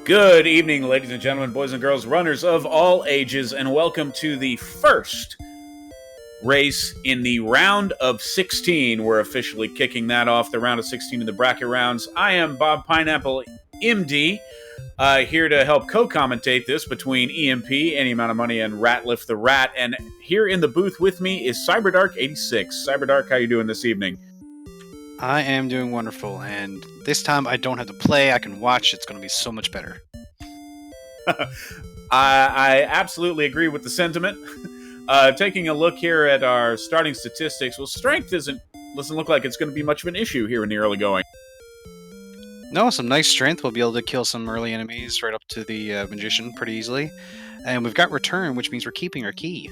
Good evening, ladies and gentlemen, boys and girls, runners of all ages, and welcome to the first race in the round of 16. We're officially kicking that off, the round of 16 in the bracket rounds. I am Bob Pineapple, MD, here to help co-commentate this between EMP, Any Amount of Money, and ratlifTheRat. And here in the booth with me is CyberDark86. CyberDark, how you doing this evening? I am doing wonderful, and this time I don't have to play, I can watch. It's going to be so much better. I absolutely agree with the sentiment. Taking a look here at our starting statistics, well, strength doesn't look like it's going to be much of an issue here in the early going. No, some nice strength. We'll be able to kill some early enemies right up to the Magician pretty easily. And we've got Return, which means we're keeping our key.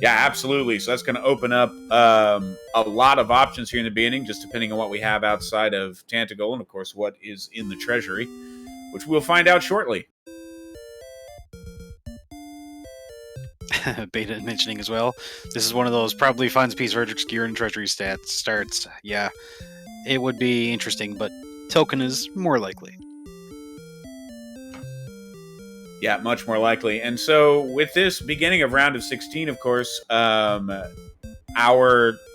Yeah, absolutely. So that's going to open up a lot of options here in the beginning, just depending on what we have outside of Tentacle and, of course, what is in the treasury, which we'll find out shortly. Beta mentioning as well. This is one of those probably finds piece Verdict's gear and treasury stats starts. Yeah, it would be interesting, but token is more likely. Yeah, much more likely. And so with this beginning of round of 16, of course, our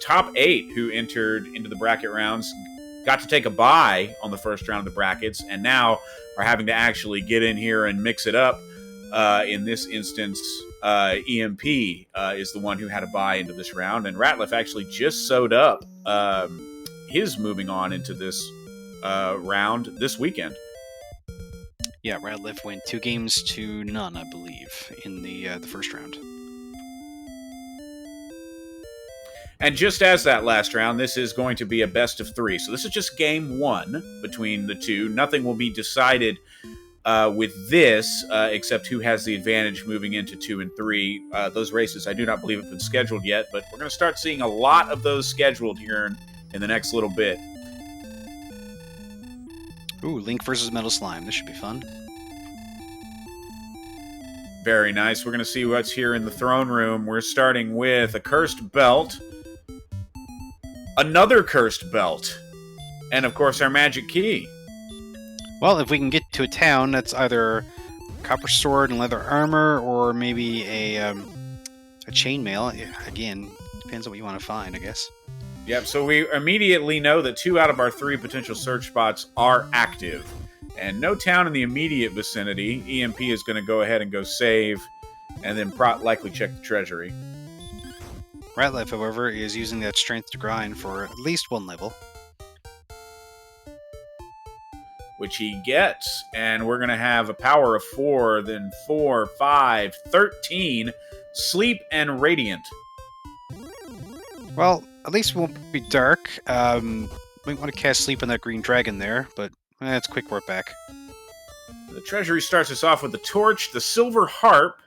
top 8 who entered into the bracket rounds got to take a bye on the first round of the brackets and now are having to actually get in here and mix it up. In this instance, EMP is the one who had a bye into this round, and Ratlif actually just sewed up his moving on into this round this weekend. Yeah, Ratlif went 2-0, I believe, in the first round. And just as that last round, this is going to be a best of 3. So this is just game 1 between the two. Nothing will be decided with this, except who has the advantage moving into 2 and 3. Those races, I do not believe have been scheduled yet, but we're going to start seeing a lot of those scheduled here in the next little bit. Ooh, Link versus Metal Slime. This should be fun. Very nice. We're going to see what's here in the throne room. We're starting with a cursed belt, another cursed belt, and, of course, our magic key. Well, if we can get to a town that's either copper sword and leather armor, or maybe a chainmail. Again, depends on what you want to find, I guess. Yep, so we immediately know that 2 out of our 3 potential search spots are active. And no town in the immediate vicinity. EMP is going to go ahead and go save, and then likely check the treasury. Ratlif, however, is using that strength to grind for at least 1 level. Which he gets, and we're going to have a power of 4, then 4, 5, 13, sleep and radiant. Well, at least it won't be dark. Might want to cast sleep on that green dragon there, but it's quick work back. The treasury starts us off with the torch, the silver harp,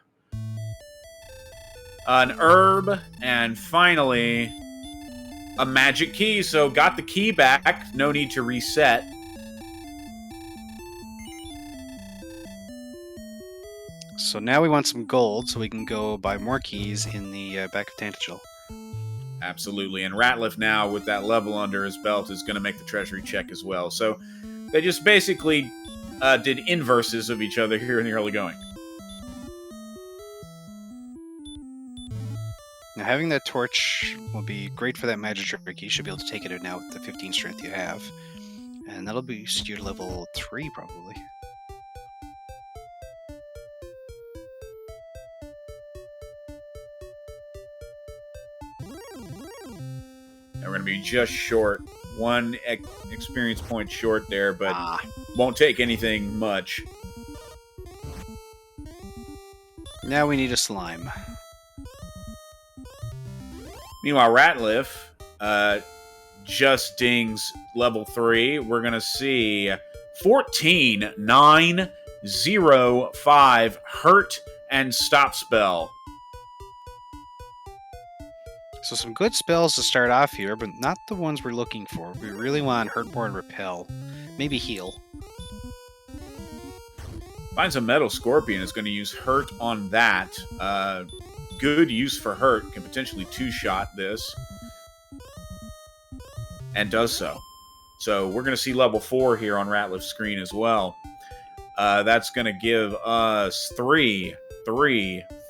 an herb, and finally a magic key. So got the key back, no need to reset. So now we want some gold so we can go buy more keys in the back of Tentacle. Absolutely, and Ratlif now with that level under his belt is going to make the treasury check as well. So they just basically did inverses of each other here in the early going. Now having that torch will be great for that magic trick. You should be able to take it out now with the 15 strength you have. And that'll boost you to level 3 probably. And we're going to be just short. 1 experience point short there, but won't take anything much. Now we need a slime. Meanwhile, Ratlif just dings level 3. We're going to see 14, 9, 0, 5, hurt, and stop spell. So some good spells to start off here, but not the ones we're looking for. We really want Hurt More and Repel. Maybe Heal. Finds a Metal Scorpion is going to use Hurt on that. Good use for Hurt. Can potentially two-shot this. And does so. So we're going to see level 4 here on Ratliff's screen as well. That's going to give us 3,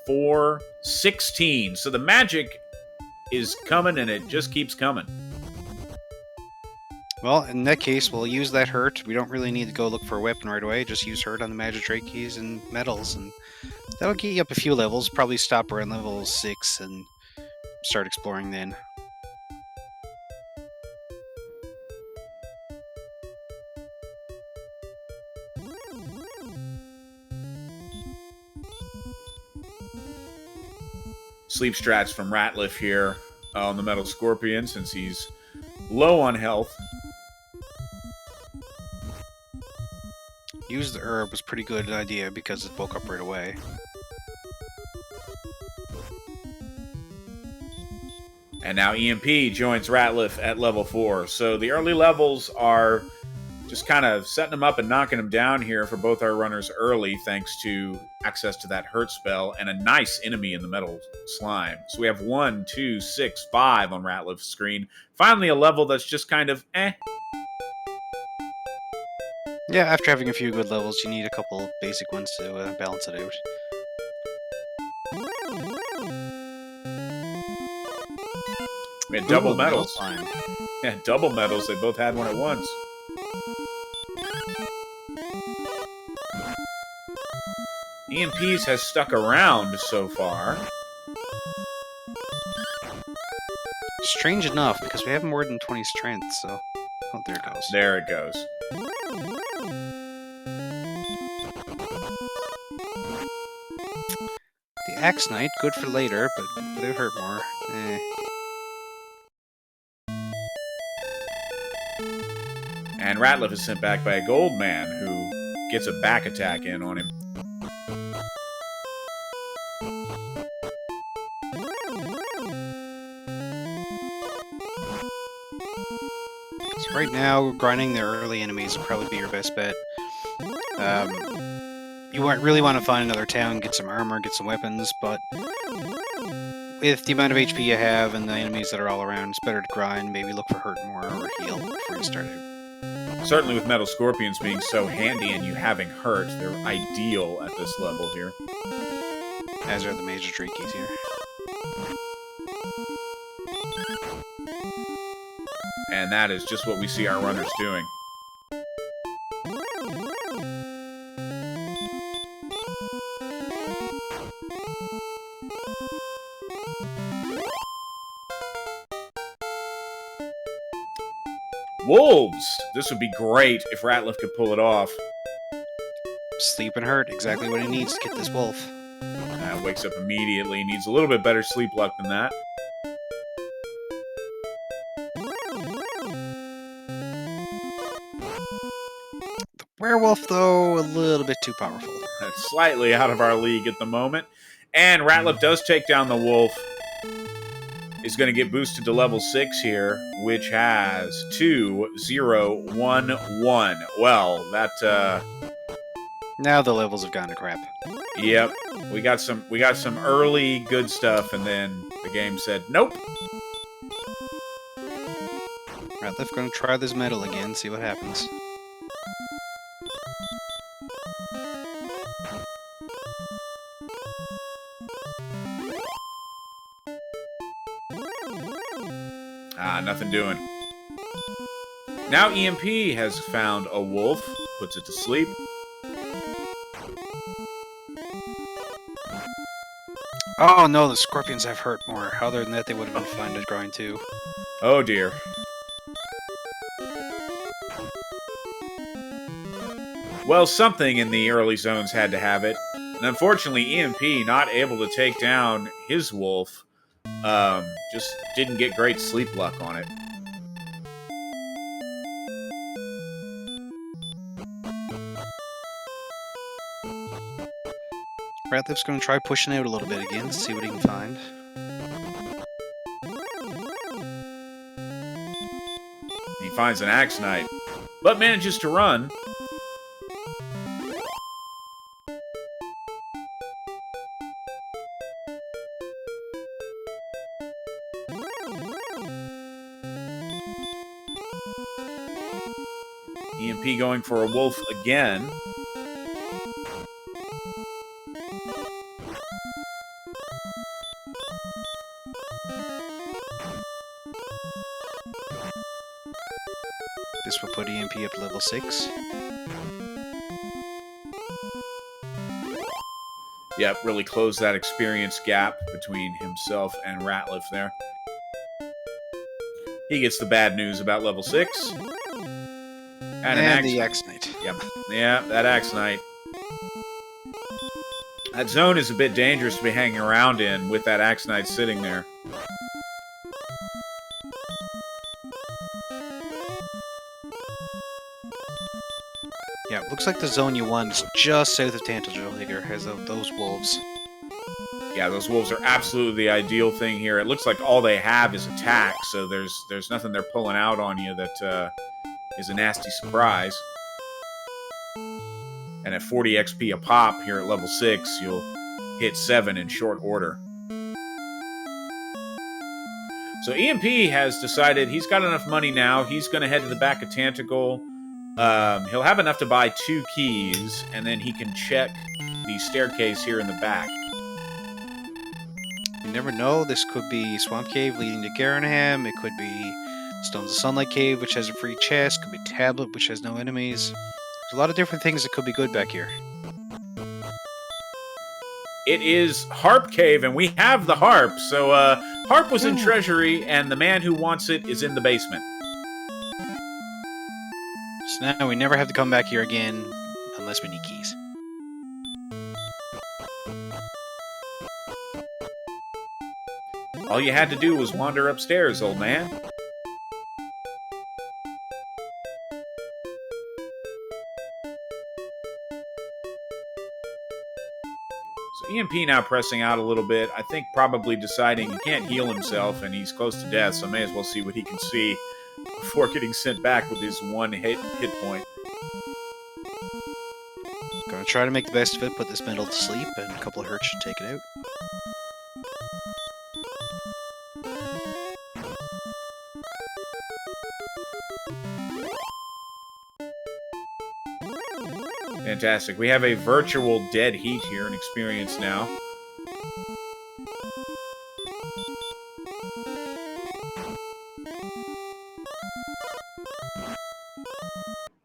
4, 16. So the magic is coming, and it just keeps coming. Well, in that case, we'll use that Hurt. We don't really need to go look for a weapon right away. Just use Hurt on the Magidrake keys and medals, and that'll get you up a few levels. Probably stop around level 6 and start exploring then. Sleep strats from Ratliff here on the Metal Scorpion since he's low on health. Use the herb was a pretty good idea because it woke up right away. And now EMP joins Ratliff at level 4. So the early levels are just kind of setting them up and knocking them down here for both our runners early, thanks to access to that Hurt spell and a nice enemy in the Metal Slime. So we have 1, 2, 6, 5 on Ratliff's screen. Finally, a level that's just kind of eh. Yeah, after having a few good levels, you need a couple basic ones to balance it out. We had double Ooh, medals. Metal Slime. Yeah, double medals. They both had one at once. EMPs has stuck around so far. Strange enough, because we have more than 20 strength, so... Oh, there it goes. There it goes. The Axe Knight, good for later, but it would hurt more. And Ratliff is sent back by a gold man who gets a back attack in on him. So right now, grinding the early enemies would probably be your best bet. You really want to find another town, get some armor, get some weapons, but with the amount of HP you have and the enemies that are all around, it's better to grind, maybe look for Hurt More or Heal before you start out. Certainly with Metal Scorpions being so handy and you having Hurt, they're ideal at this level here. As are the Magidrake keys here. And that is just what we see our runners doing. Wolves! This would be great if Ratliff could pull it off. Sleep and Hurt, exactly what he needs to get this wolf. Wakes up immediately, needs a little bit better sleep luck than that. The werewolf, though, a little bit too powerful. Slightly out of our league at the moment. And Ratliff does take down the wolf. Is going to get boosted to level 6 here, which has 2, 0, 1, 1. Well, that Now the levels have gone to crap. Yep. We got some early good stuff, and then the game said nope. Ratliff gonna try this metal again, see what happens. Nothing doing. Now EMP has found a wolf, puts it to sleep. Oh no, the scorpions have Hurt More. Other than that, they would have been fine to grind too. Oh dear. Well, something in the early zones had to have it. And unfortunately, EMP not able to take down his wolf. Just didn't get great sleep luck on it. Ratliff's gonna try pushing out a little bit again, see what he can find. finds an Axe Knight, but manages to run. EMP going for a wolf again. This will put EMP up to level 6. Yep, really close that experience gap between himself and Ratliff there. He gets the bad news about level 6. And the Axe Knight. Yep. Yeah, that Axe Knight. That zone is a bit dangerous to be hanging around in with that Axe Knight sitting there. Yeah, looks like the zone you won is just south of Tantalgilliger, has those wolves. Yeah, those wolves are absolutely the ideal thing here. It looks like all they have is attack, so there's nothing they're pulling out on you that is a nasty surprise. And at 40 XP a pop here at level 6, you'll hit 7 in short order. So EMP has decided he's got enough money now. He's going to head to the back of Tentacle. He'll have enough to buy 2 keys, and then he can check the staircase here in the back. You never know. This could be Swamp Cave leading to Garanham. It could be Stones of Sunlight Cave, which has a free chest. Could be Tablet, which has no enemies. There's a lot of different things that could be good back here. It is Harp Cave, and we have the harp. So harp was in Treasury, and the man who wants it is in the basement. So now we never have to come back here again unless we need keys. All you had to do was wander upstairs, old man. So EMP now pressing out a little bit. I think probably deciding he can't heal himself and he's close to death, so may as well see what he can see before getting sent back with his 1 hit point. Gonna try to make the best of it, put this metal to sleep, and a couple of hurts should take it out. Fantastic. We have a virtual dead heat here in experience now.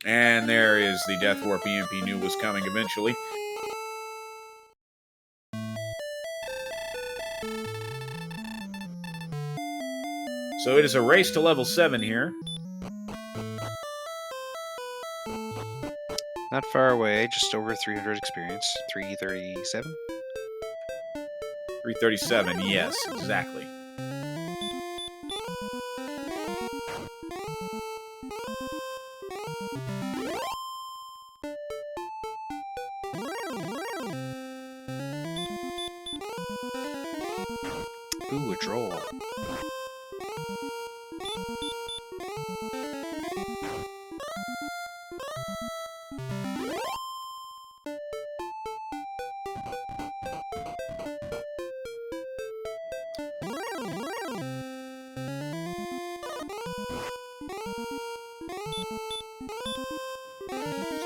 And there is the Death Warp EMP knew was coming eventually. So it is a race to level 7 here. Not far away, just over 300 experience. 337? 337, yes, exactly. Ooh, a droll.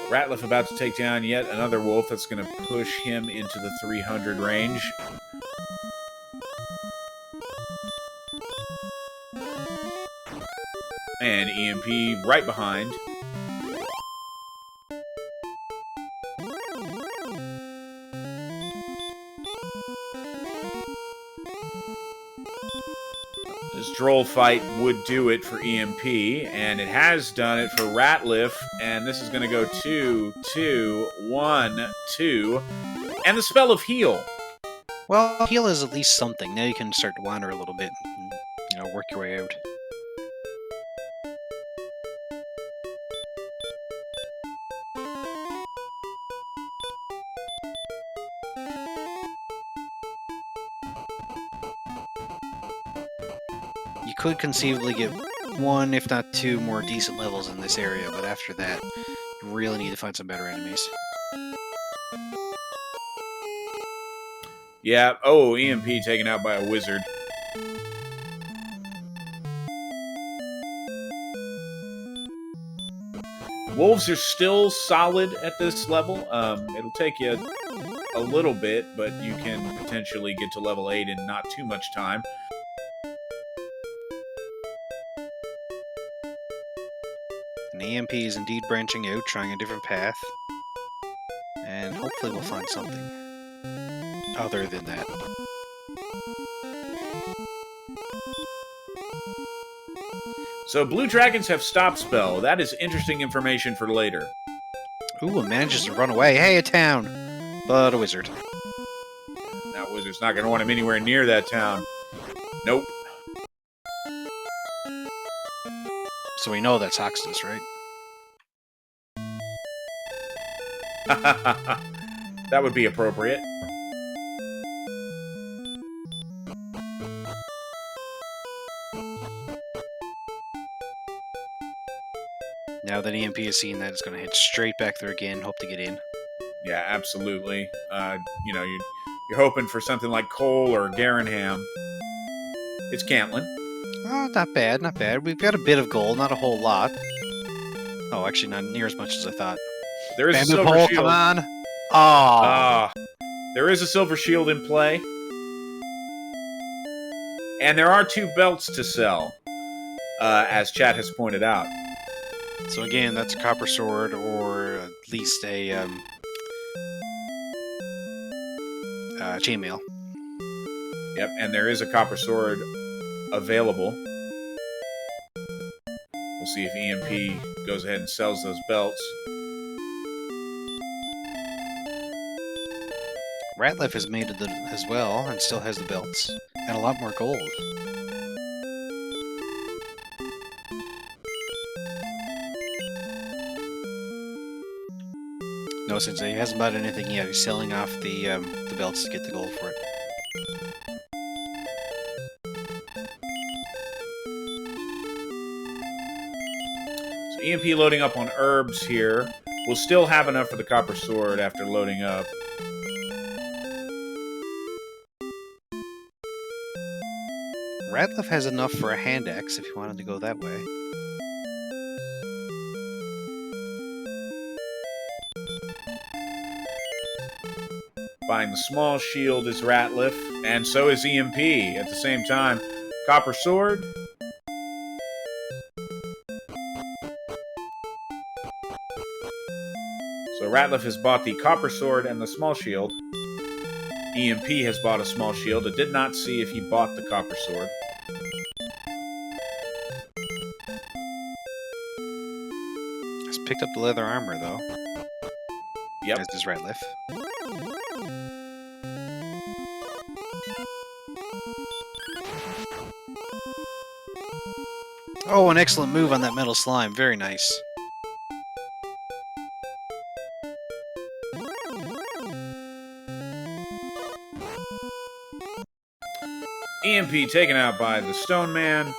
Ratliff about to take down yet another wolf that's going to push him into the 300 range. And EMP right behind. This droll fight would do it for EMP, and it has done it for Ratliff, and this is going to go 2, 2, 1, 2, and the spell of heal. Well, heal is at least something. Now you can start to wander a little bit and, work your way out. You could conceivably get one, if not two, more decent levels in this area, but after that, you really need to find some better enemies. Yeah. Oh, EMP taken out by a wizard. Wolves are still solid at this level. It'll take you a little bit, but you can potentially get to level 8 in not too much time. And the EMP is indeed branching out, trying a different path. And hopefully we'll find something other than that. So blue dragons have stop spell. That is interesting information for later. Ooh, it manages to run away. Hey, a town! But a wizard. That wizard's not going to want him anywhere near that town. Nope. So we know that's Hoxtus, right? That would be appropriate. Now that EMP has seen that, it's going to hit straight back there again, hope to get in. Yeah, absolutely. You know, you're hoping for something like Cole or Garanham. It's Cantlin. Oh, not bad, not bad. We've got a bit of gold, not a whole lot. Oh, actually, not near as much as I thought. There is a Bandit silver hole, shield. come on! Oh! There is a silver shield in play. And there are 2 belts to sell, as chat has pointed out. So again, that's a copper sword, or at least a chainmail. Yep, and there is a copper sword available. We'll see if EMP goes ahead and sells those belts. Ratlif has made it as well, and still has the belts. And a lot more gold. No, since he hasn't bought anything yet, he's selling off the belts to get the gold for it. So EMP loading up on herbs here. We'll still have enough for the copper sword after loading up. Ratlif has enough for a hand axe if you wanted to go that way. Buying the small shield is Ratlif, and so is EMP at the same time. Copper sword. So Ratlif has bought the copper sword and the small shield. EMP has bought a small shield. I did not see if he bought the copper sword. He's picked up the leather armor, though. Yep. As does Ratlif. Oh, an excellent move on that metal slime. Very nice. EMP taken out by the Stone Man.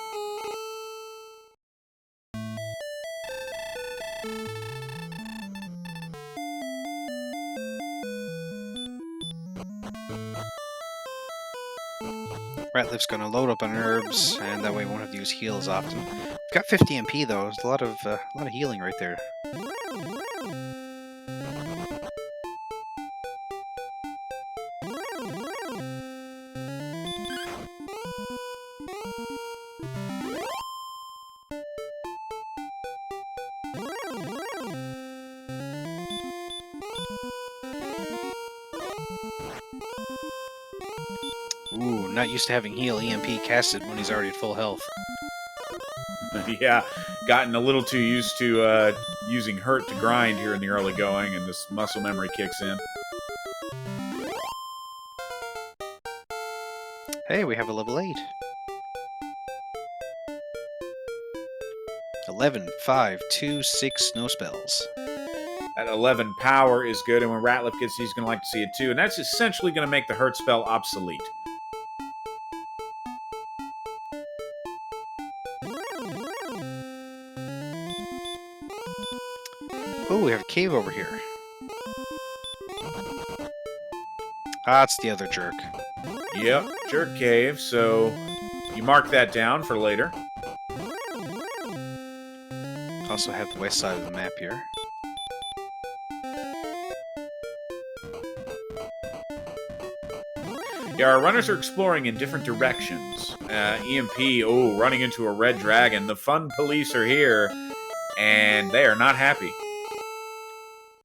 Ratlif's going to load up on herbs, and that way we won't have to use heal as often. We've got 50 MP though. There's a lot of healing right there. Ooh, not used to having heal. EMP casted when he's already at full health. Yeah, gotten a little too used to using hurt to grind here in the early going, and this muscle memory kicks in. Hey, we have a level 8. 11, 5, 2, 6, no spells. That 11 power is good, and when Ratlif gets, he's going to like to see it too. And that's essentially going to make the hurt spell obsolete. Oh, we have a cave over here. Ah, it's the other jerk. Yep, jerk cave, so you mark that down for later. Also have the west side of the map here. Yeah, our runners are exploring in different directions. EMP, running into a red dragon. The fun police are here, and they are not happy.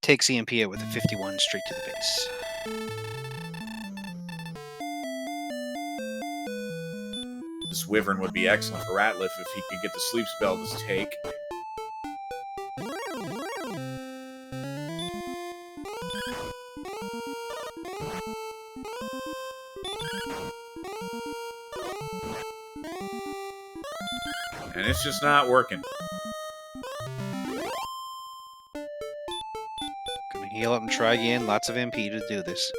Takes EMP out with a 51 straight to the face. This wyvern would be excellent for Ratliff if he could get the sleep spell to take. And it's just not working. Gonna heal up and try again. Lots of MP to do this.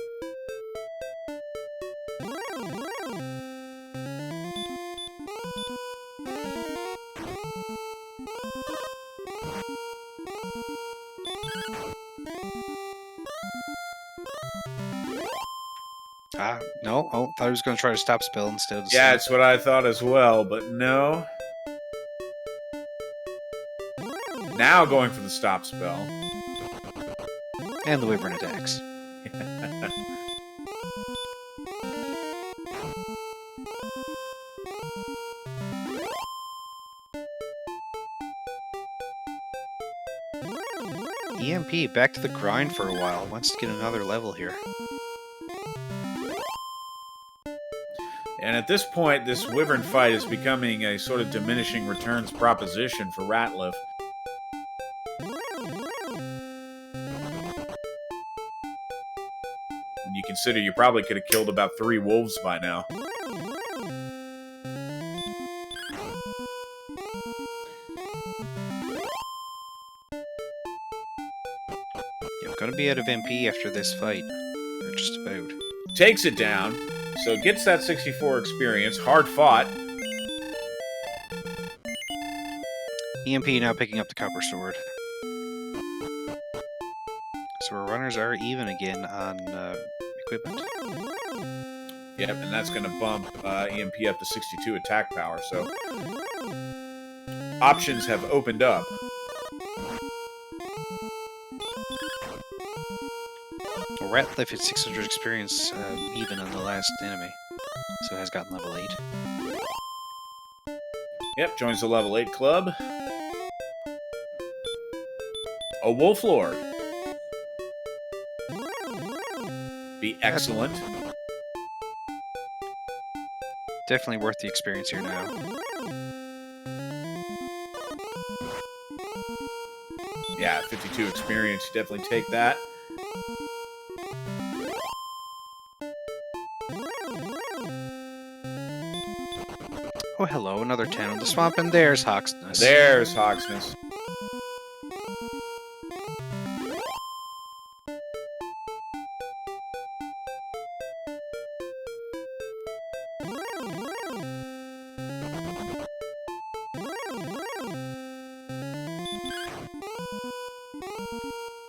No. Oh, thought he was going to try to stop spell instead of the Yeah, sleep. it's what I thought as well, but no. Now going for the stop spell. And the wyvern attacks. EMP back to the grind for a while. Wants to get another level here. And at this point, this wyvern fight is becoming a sort of diminishing returns proposition for Ratliff. And you consider you probably could have killed about 3 wolves by now. You're going to be out of MP after this fight. Or just about. Takes it down, so gets that 64 experience. Hard fought. EMP now picking up the copper sword. So our runners are even again on equipment. Yep, and that's going to bump EMP up to 62 attack power, so options have opened up. Well, Ratliff had 600 experience even on the last enemy, so has gotten level 8. Yep, joins the level 8 club. A Wolf Lord. Be excellent. Definitely worth the experience here now. Yeah, 52 experience. You definitely take that. Oh, hello, another town in the swamp, and there's Hawksness. There's Hawksness.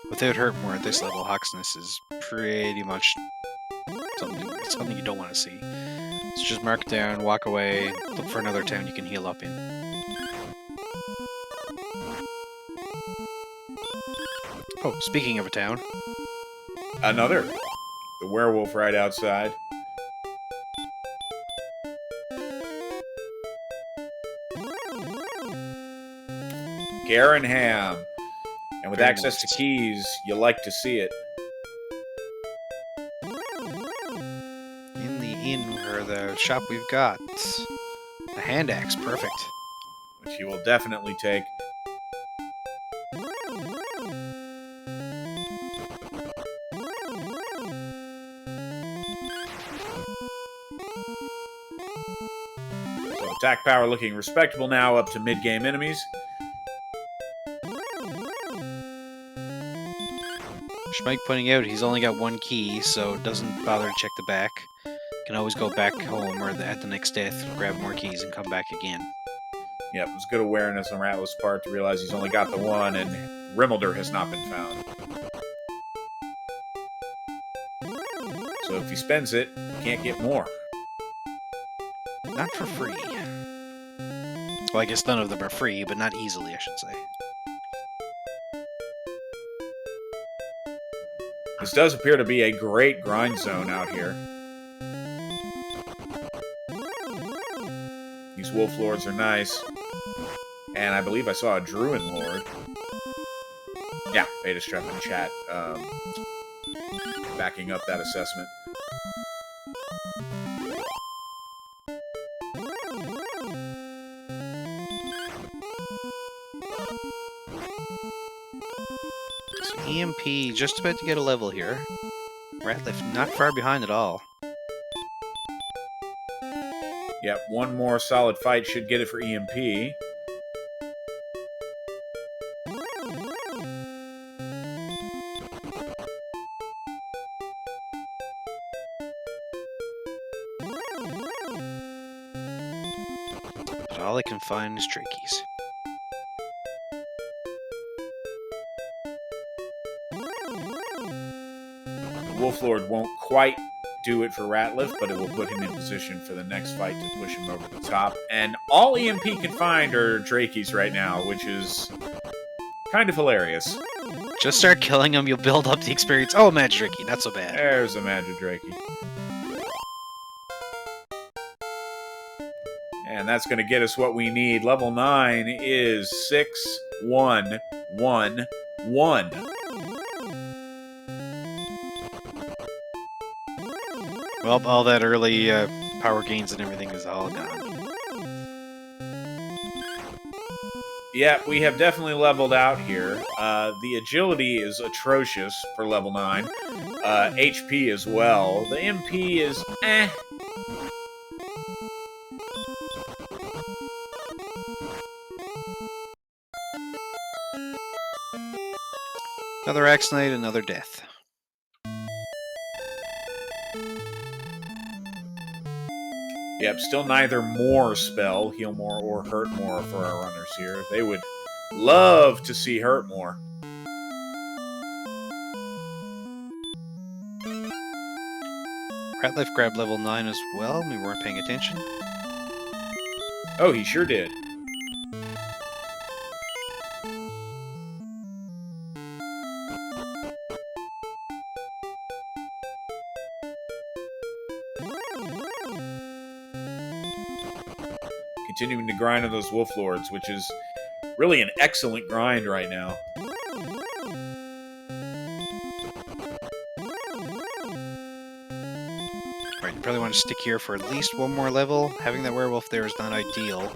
Without hurt more at this level, Hawksness is pretty much something you don't want to see. So just mark it down, walk away, look for another town you can heal up in. Oh, speaking of a town. Another. The werewolf right outside. Garenham. And with Very access nice. to keys, you like to see it. In the inn or the shop we've got a hand axe, perfect. Which you will definitely take. So attack power looking respectable now, up to mid-game enemies. Schmike pointing out he's only got one key, so doesn't bother to check the back. Can always go back home or at the next death, grab more keys, and come back again. Yep, it was good awareness on Rattlif's part to realize he's only got the one, and Rimmelder has not been found. So if he spends it, he can't get more. Not for free. Well, I guess none of them are free, but not easily, I should say. This does appear to be a great grind zone out here. These Wolf Lords are nice. And I believe I saw a Druid Lord. Yeah, Beta Strep in chat. Backing up that assessment. So EMP just about to get a level here. Ratlif not far behind at all. Yep, one more solid fight should get it for EMP. But all I can find is Drakeys. The Wolf Lord won't quite do it for Ratlif, but it will put him in position for the next fight to push him over the top. And all EMP can find are Drakeys right now, which is kind of hilarious. Just start killing them, you'll build up the experience. Oh, Magic Drakey, not so bad. There's a Magic Drakey. And that's going to get us what we need. Level 9 is 6, 1, 1, 1. Well, all that early power gains and everything is all gone. Yeah, we have definitely leveled out here. The agility is atrocious for level 9. HP as well. The MP is eh. Another Axe Knight, another death. Yep, still neither more spell, heal more, or hurt more for our runners here. They would love to see hurt more. Ratlif grabbed level 9 as well, we weren't paying attention. Oh, he sure did. Continuing to grind on those Wolf Lords, which is really an excellent grind right now. Right, you probably want to stick here for at least one more level. Having that werewolf there is not ideal.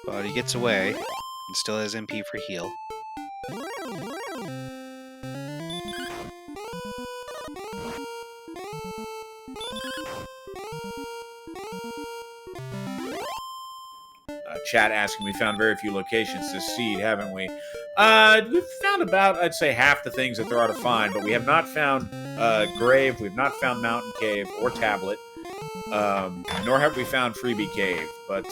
But he gets away, and still has MP for heal. Chat asking, we found very few locations to seed, haven't we? We've found about, I'd say, half the things that there are to find, but we have not found Grave, we've not found Mountain Cave or Tablet, nor have we found Freebie Cave, but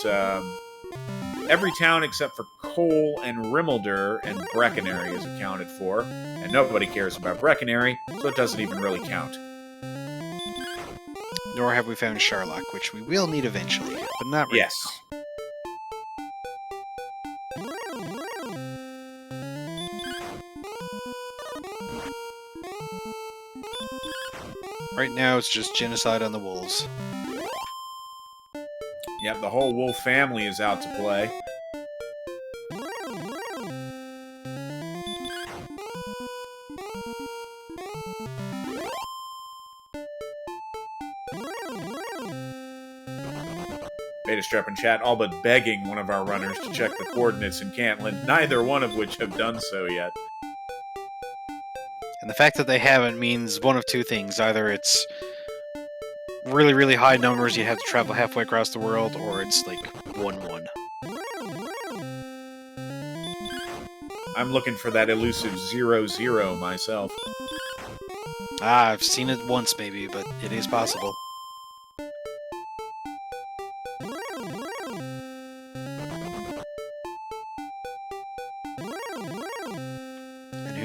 every town except for Cole and Rimmelder and Breckenary is accounted for, and nobody cares about Breckenary, so it doesn't even really count. Nor have we found Sharlock, which we will need eventually, but not right Yes. now. Right now, it's just genocide on the wolves. Yep, the whole wolf family is out to play. Beta Strep in chat, all but begging one of our runners to check the coordinates in Cantland, neither one of which have done so yet. And the fact that they haven't means one of two things. Either it's really, really high numbers, you have to travel halfway across the world, or it's like 1-1. I'm looking for that elusive 0-0 myself. Ah, I've seen it once maybe, but it is possible.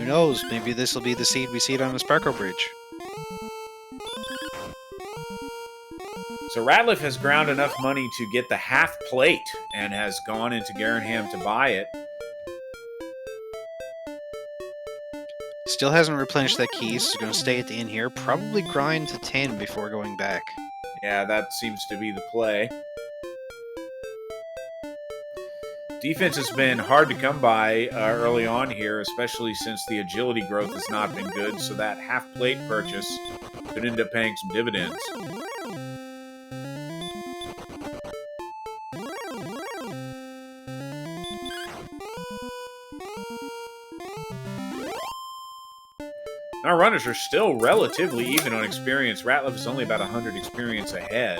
knows? Maybe this will be the seed we see on the Sparkle Bridge. So Ratliff has ground enough money to get the half plate and has gone into Garenham to buy it. Still hasn't replenished that key, so he's going to stay at the inn here. Probably grind to 10 before going back. Yeah, that seems to be the play. Defense has been hard to come by early on here, especially since the agility growth has not been good, so that half plate purchase could end up paying some dividends. Our runners are still relatively even on experience. Ratliff is only about 100 experience ahead.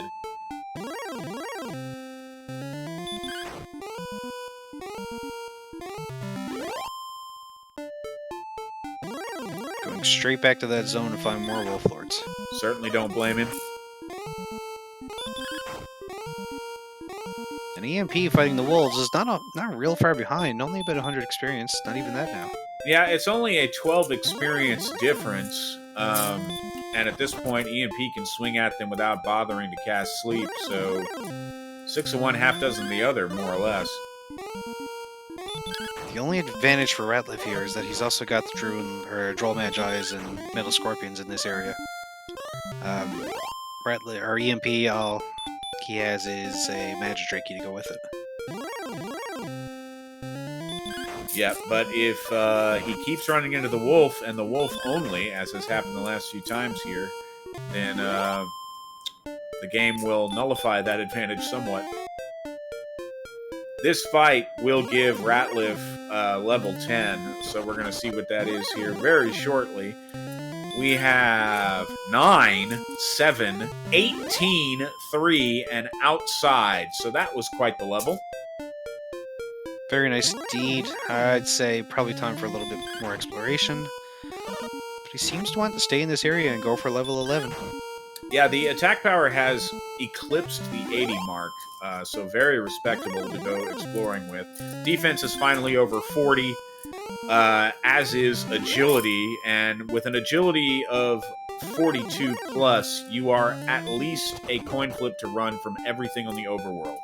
Going straight back to that zone to find more Wolf Lords. Certainly don't blame him. An EMP fighting the wolves is not real far behind. Only about 100 experience. Not even that now. Yeah, it's only a 12 experience difference. And at this point, EMP can swing at them without bothering to cast sleep. So 6 of one, half dozen the other, more or less. The only advantage for Ratliff here is that he's also got the Droll Magi's and Metal Scorpions in this area. Ratliff, or EMP, all he has is a Magic Drakey to go with it. Yeah, but if he keeps running into the wolf and the wolf only, as has happened the last few times here, then the game will nullify that advantage somewhat. This fight will give Ratliff level 10, so we're going to see what that is here very shortly. We have 9, 7, 18, 3, and outside, so that was quite the level. Very nice indeed. I'd say probably time for a little bit more exploration. But he seems to want to stay in this area and go for level 11. Yeah, the attack power has eclipsed the 80 mark, so very respectable to go exploring with. Defense is finally over 40, as is agility, and with an agility of 42 plus, you are at least a coin flip to run from everything on the overworld.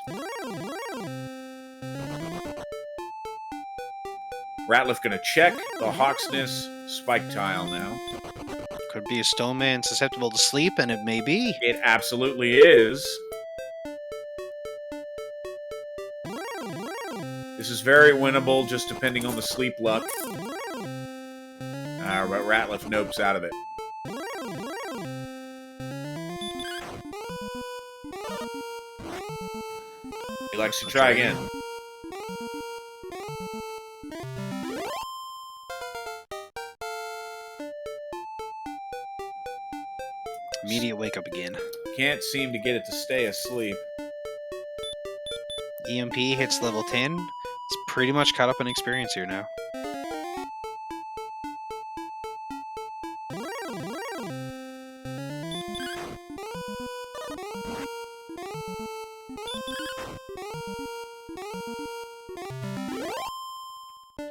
Ratliff gonna check the Hawksness spike tile now. Could be a stone man susceptible to sleep, and it may be. It absolutely is. This is very winnable, just depending on the sleep luck. Ratliff nopes out of it. He likes to try again. Immediate wake up again. Can't seem to get it to stay asleep. EMP hits level 10. It's pretty much caught up in experience here now.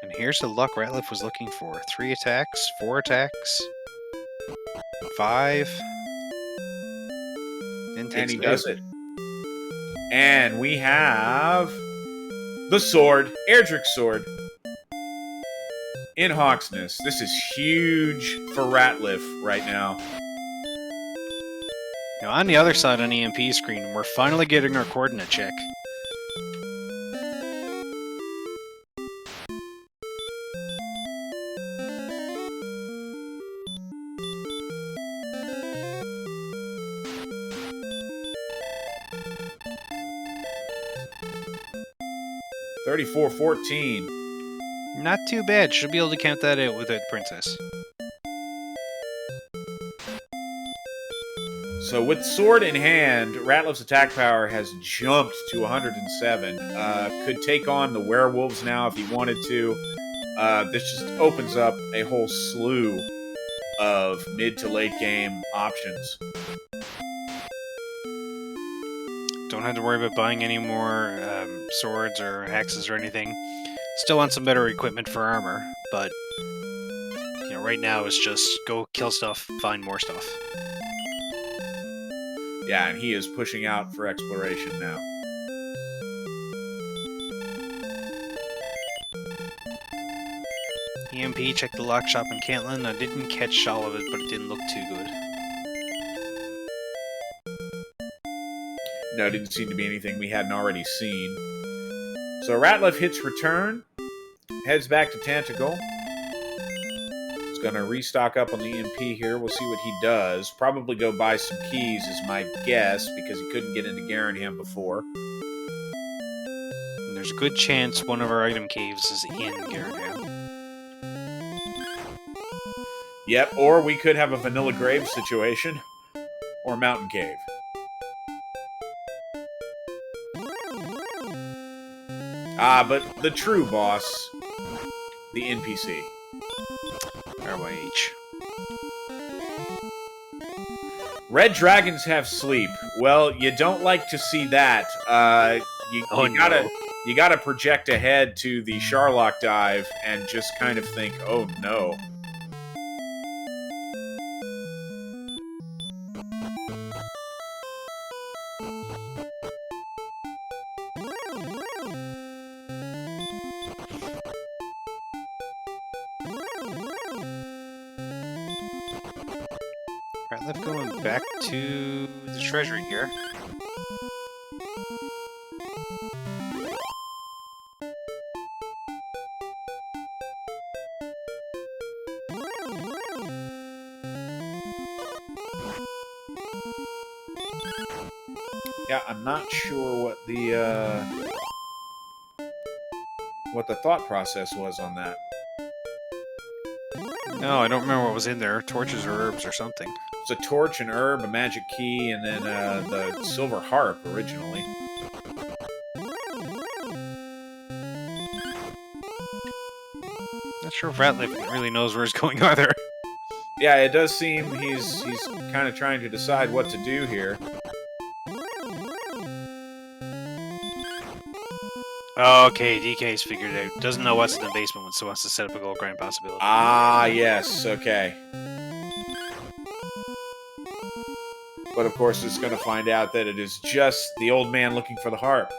And here's the luck Ratliff was looking for. 3 attacks, 4 attacks, 5. And he does it. And we have the sword, Erdrick's sword, in Hawksness. This is huge for Ratliff right now. Now on the other side on EMP screen, we're finally getting our coordinate check. $34.14. Not too bad. Should be able to count that out with a princess. So with sword in hand, Ratliff's attack power has jumped to 107. Could take on the werewolves now if he wanted to. This just opens up a whole slew of mid to late game options. Don't have to worry about buying any more swords or axes or anything. Still want some better equipment for armor, but right now is just go kill stuff, find more stuff. Yeah, and he is pushing out for exploration now. EMP, check the lock shop in Cantlin. I didn't catch all of it, but it didn't look too good. No, didn't seem to be anything we hadn't already seen. So Ratliff hits return, heads back to Tantacle. He's going to restock up on the EMP here. We'll see what he does. Probably go buy some keys is my guess, because he couldn't get into Garanham before. And there's a good chance one of our item caves is in Garanham. Yep, or we could have a Vanilla Grave situation. Or Mountain Cave. But the true boss, the NPC. RYH. Red dragons have sleep. Well, you don't like to see that. You gotta project ahead to the Sharlock dive and just kind of think, oh no. Ratliff going back to the treasury here. Yeah, I'm not sure what the thought process was on that. No, I don't remember what was in there. Torches or herbs or something. It's a torch, an herb, a magic key, and then the silver harp originally. Not sure if Ratliff really knows where he's going either. Yeah, it does seem he's kind of trying to decide what to do here. Okay, DK's figured it out. Doesn't know what's in the basement, so wants to set up a gold grind possibility. Ah, yes, okay. But of course, it's going to find out that it is just the old man looking for the harp.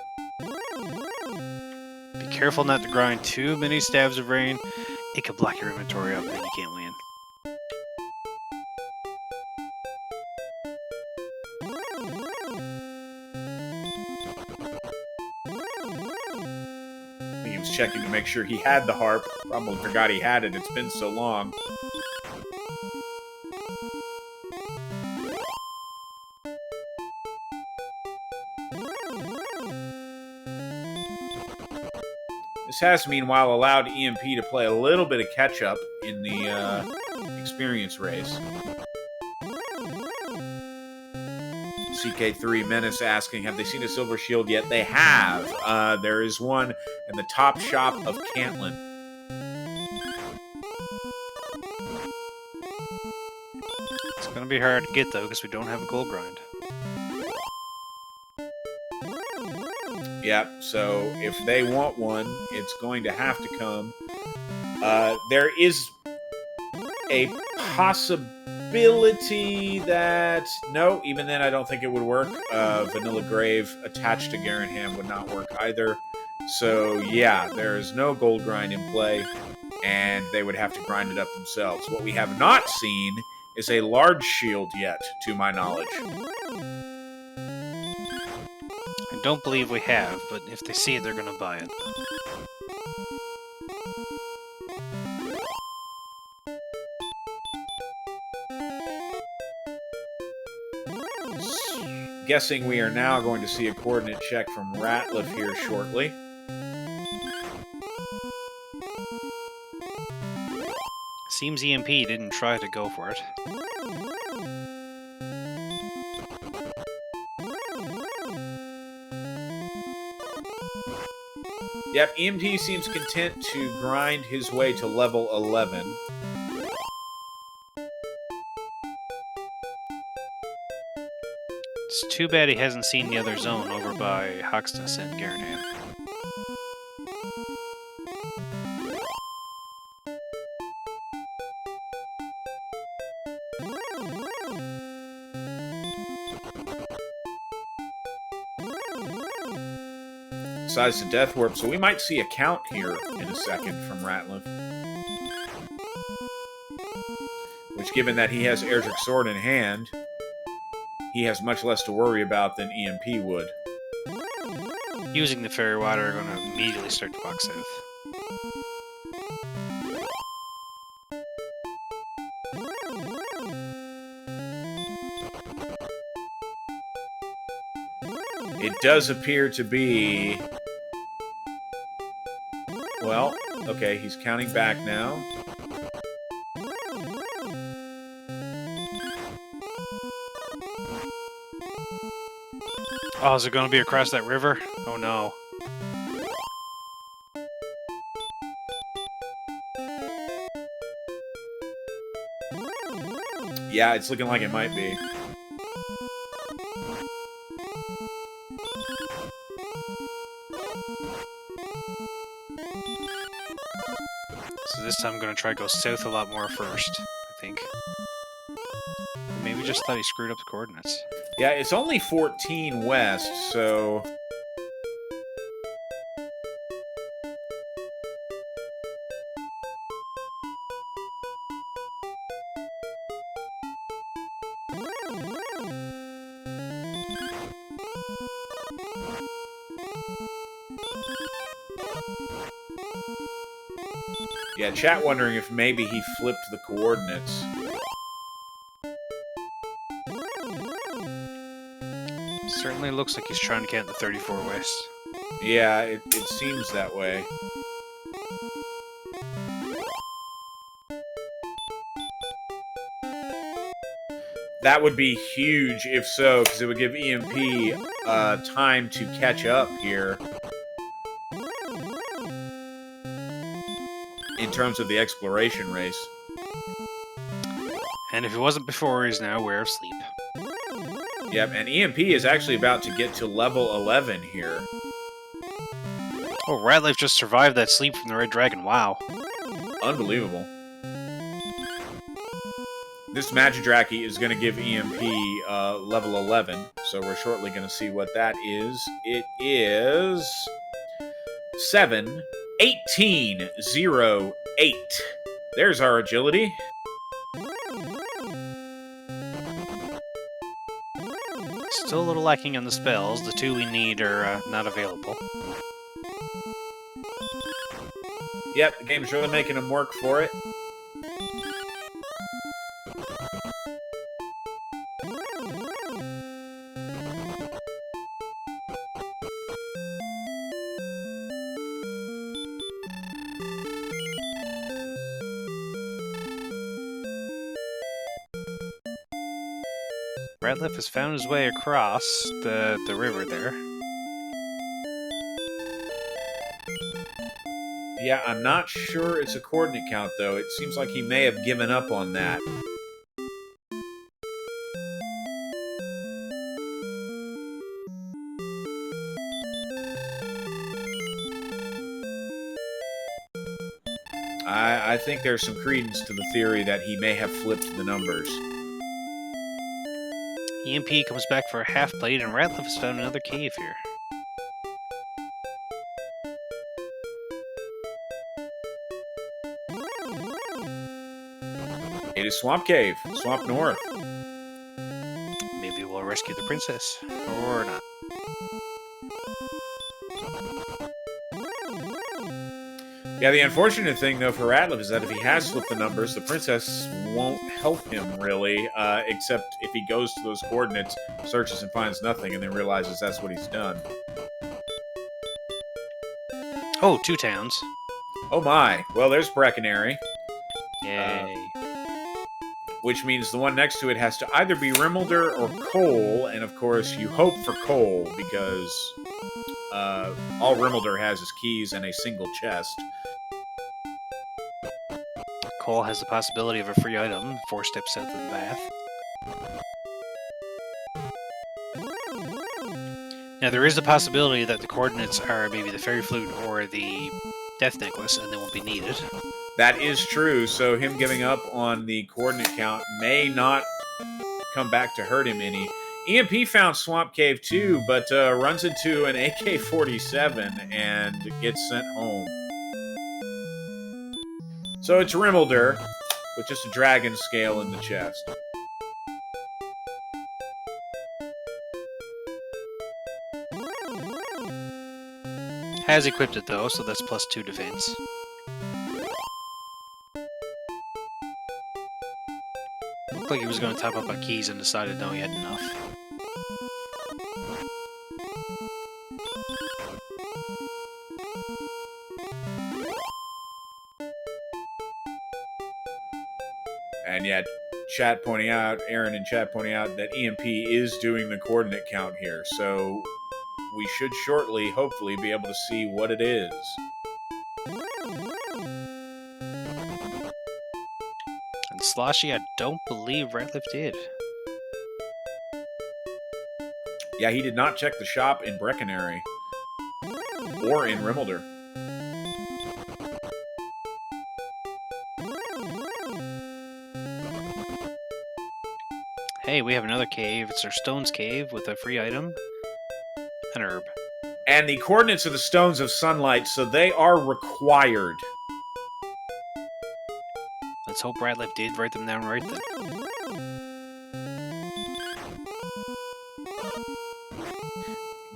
Be careful not to grind too many stabs of rain. It could block your inventory up and then you can't win. He was checking to make sure he had the harp. Probably forgot he had it. It's been so long. This has, meanwhile, allowed EMP to play a little bit of catch-up in the experience race. CK3 Menace asking, have they seen a silver shield yet? They have. There is one in the top shop of Cantlin. It's going to be hard to get, though, because we don't have a gold grind. Yep, so if they want one, it's going to have to come. There is a possibility that... No, even then I don't think it would work. Vanilla Grave attached to Garanham would not work either. So yeah, there is no gold grind in play, and they would have to grind it up themselves. What we have not seen is a large shield yet, to my knowledge. I don't believe we have, but if they see it, they're going to buy it. Guessing we are now going to see a coordinate check from Ratliff here shortly. Seems EMP didn't try to go for it. Yep, EMP seems content to grind his way to level 11. It's too bad he hasn't seen the other zone over by Hoxton and Garanham. decides to Death Warp, so we might see a count here in a second from Ratliff. Which, given that he has Erdrick's sword in hand, he has much less to worry about than EMP would. Using the fairy water are going to immediately start to walk south. It does appear to be... Well, okay, he's counting back now. Oh, is it going to be across that river? Oh no. Yeah, it's looking like it might be. So this time I'm going to try to go south a lot more first, I think. Maybe just thought he screwed up the coordinates. Yeah, it's only 14 west, so... Yeah, chat wondering if maybe he flipped the coordinates. Certainly looks like he's trying to get the 34 west. Yeah, it seems that way. That would be huge if so, because it would give EMP time to catch up here. In terms of the exploration race. And if it wasn't before, he's now aware of sleep. Yep, and EMP is actually about to get to level 11 here. Oh, Ratliff just survived that sleep from the Red Dragon. Wow. Unbelievable. This Magidraki is going to give EMP level 11, so we're shortly going to see what that is. It is 7-18-0-8. There's our agility. Still a little lacking on the spells. The two we need are not available. Yep, the game's really making him work for it. Ratliff has found his way across the river there. Yeah, I'm not sure it's a coordinate count, though. It seems like he may have given up on that. I think there's some credence to the theory that he may have flipped the numbers. EMP comes back for a half plate, and Ratliff has found another cave here. It is Swamp Cave, Swamp North. Maybe we'll rescue the princess, or not. Yeah, the unfortunate thing, though, for Ratliff is that if he has flipped the numbers, the princess won't help him, really, except if he goes to those coordinates, searches and finds nothing, and then realizes that's what he's done. Oh, 2 towns. Oh my. Well, there's Breckenary. Yay. Which means the one next to it has to either be Rimmelder or Cole, and of course, you hope for Cole, because all Rimmelder has is keys and a single chest. Cole has the possibility of a free item 4 steps south of the bath. Now, there is a possibility that the coordinates are maybe the fairy flute or the death necklace, and they won't be needed. That is true, so him giving up on the coordinate count may not come back to hurt him any. EMP found Swamp Cave too, but runs into an AK-47 and gets sent home. So it's Rimmelder with just a dragon scale in the chest. Has equipped it though, so that's +2 defense. Looked like he was going to top up on keys and decided no, he had enough. And yet, chat pointing out, Aaron in chat pointing out that EMP is doing the coordinate count here, so we should shortly, hopefully, be able to see what it is. And Sloshy, I don't believe Ratliff did. Yeah, he did not check the shop in Breckenary. Or in Rimmelder. Hey, we have another cave. It's our Stones Cave with a free item. An herb. And the coordinates are the Stones of Sunlight, so they are required. Let's hope Ratliff did write them down right then.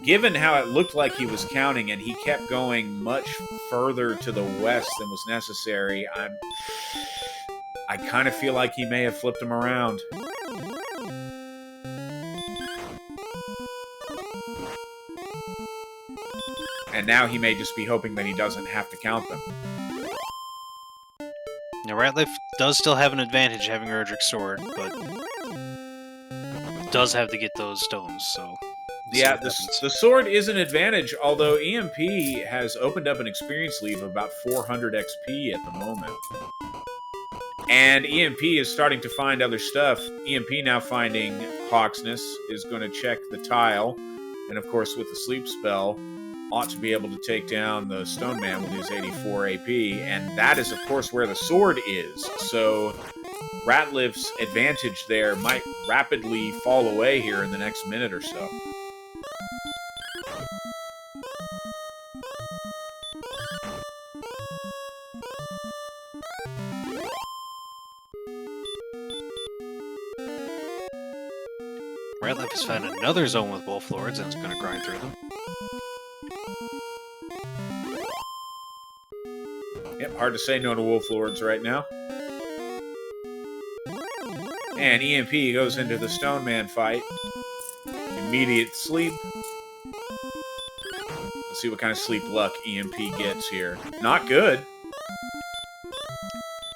Given how it looked like he was counting and he kept going much further to the west than was necessary, I kind of feel like he may have flipped him around. And now he may just be hoping that he doesn't have to count them. Now, Ratliff does still have an advantage having Erdrick's sword, but does have to get those stones, so... Yeah, the sword is an advantage, although EMP has opened up an experience lead of about 400 XP at the moment. And EMP is starting to find other stuff. EMP now finding Hawksness is going to check the tile, and of course with the sleep spell, ought to be able to take down the Stone Man with his 84 AP, and that is of course where the sword is. So Ratliff's advantage there might rapidly fall away here in the next minute or so. Ratliff has found another zone with Wolf Lords and is going to grind through them. Yep, hard to say no to Wolf Lords right now. And EMP goes into the Stone Man fight. Immediate sleep. Let's see what kind of sleep luck EMP gets here. Not good.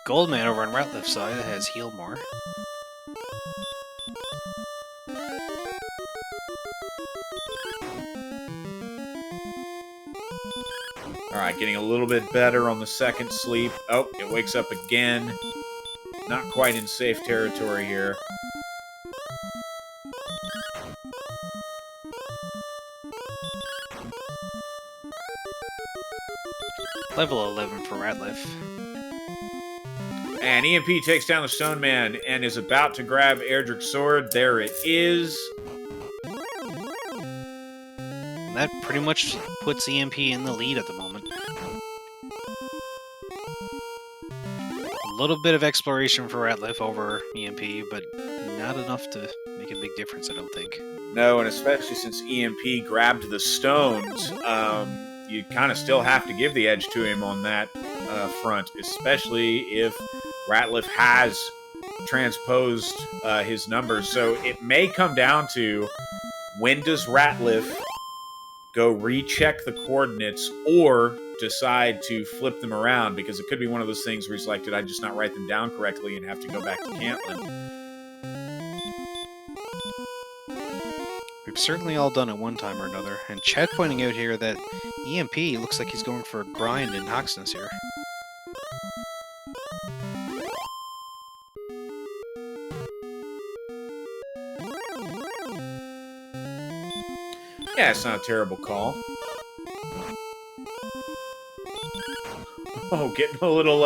Goldman over on Ratliff's side has heal more. Alright, getting a little bit better on the second sleep. Oh, it wakes up again. Not quite in safe territory here. Level 11 for Ratliff. And EMP takes down the Stone Man and is about to grab Erdrick's sword. There it is. And that pretty much puts EMP in the lead at the moment. A little bit of exploration for Ratliff over EMP, but not enough to make a big difference, I don't think. No, and especially since EMP grabbed the stones, you kind of still have to give the edge to him on that front, especially if Ratliff has transposed his numbers. So it may come down to, when does Ratliff go recheck the coordinates or decide to flip them around? Because it could be one of those things where he's like, did I just not write them down correctly and have to go back to Cantlin? We've certainly all done it one time or another, and Chad pointing out here that EMP looks like he's going for a grind in Hawksness here. Yeah, it's not a terrible call. Oh, getting a little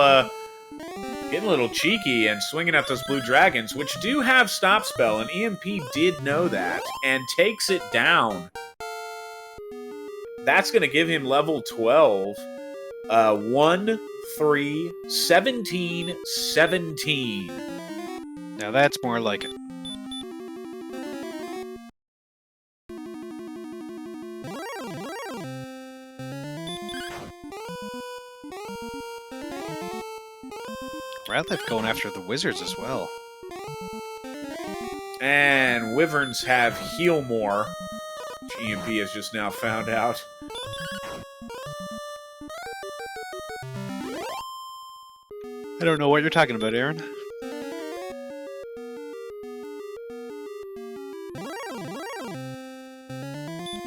Getting a little cheeky and swinging at those blue dragons, which do have stop spell, and EMP did know that, and takes it down. That's going to give him level 12. 1, 3, 17, 17. Now that's more like it. Ratliff going after the wizards as well. And wyverns have heal more, which EMP has just now found out. I don't know what you're talking about, Aaron.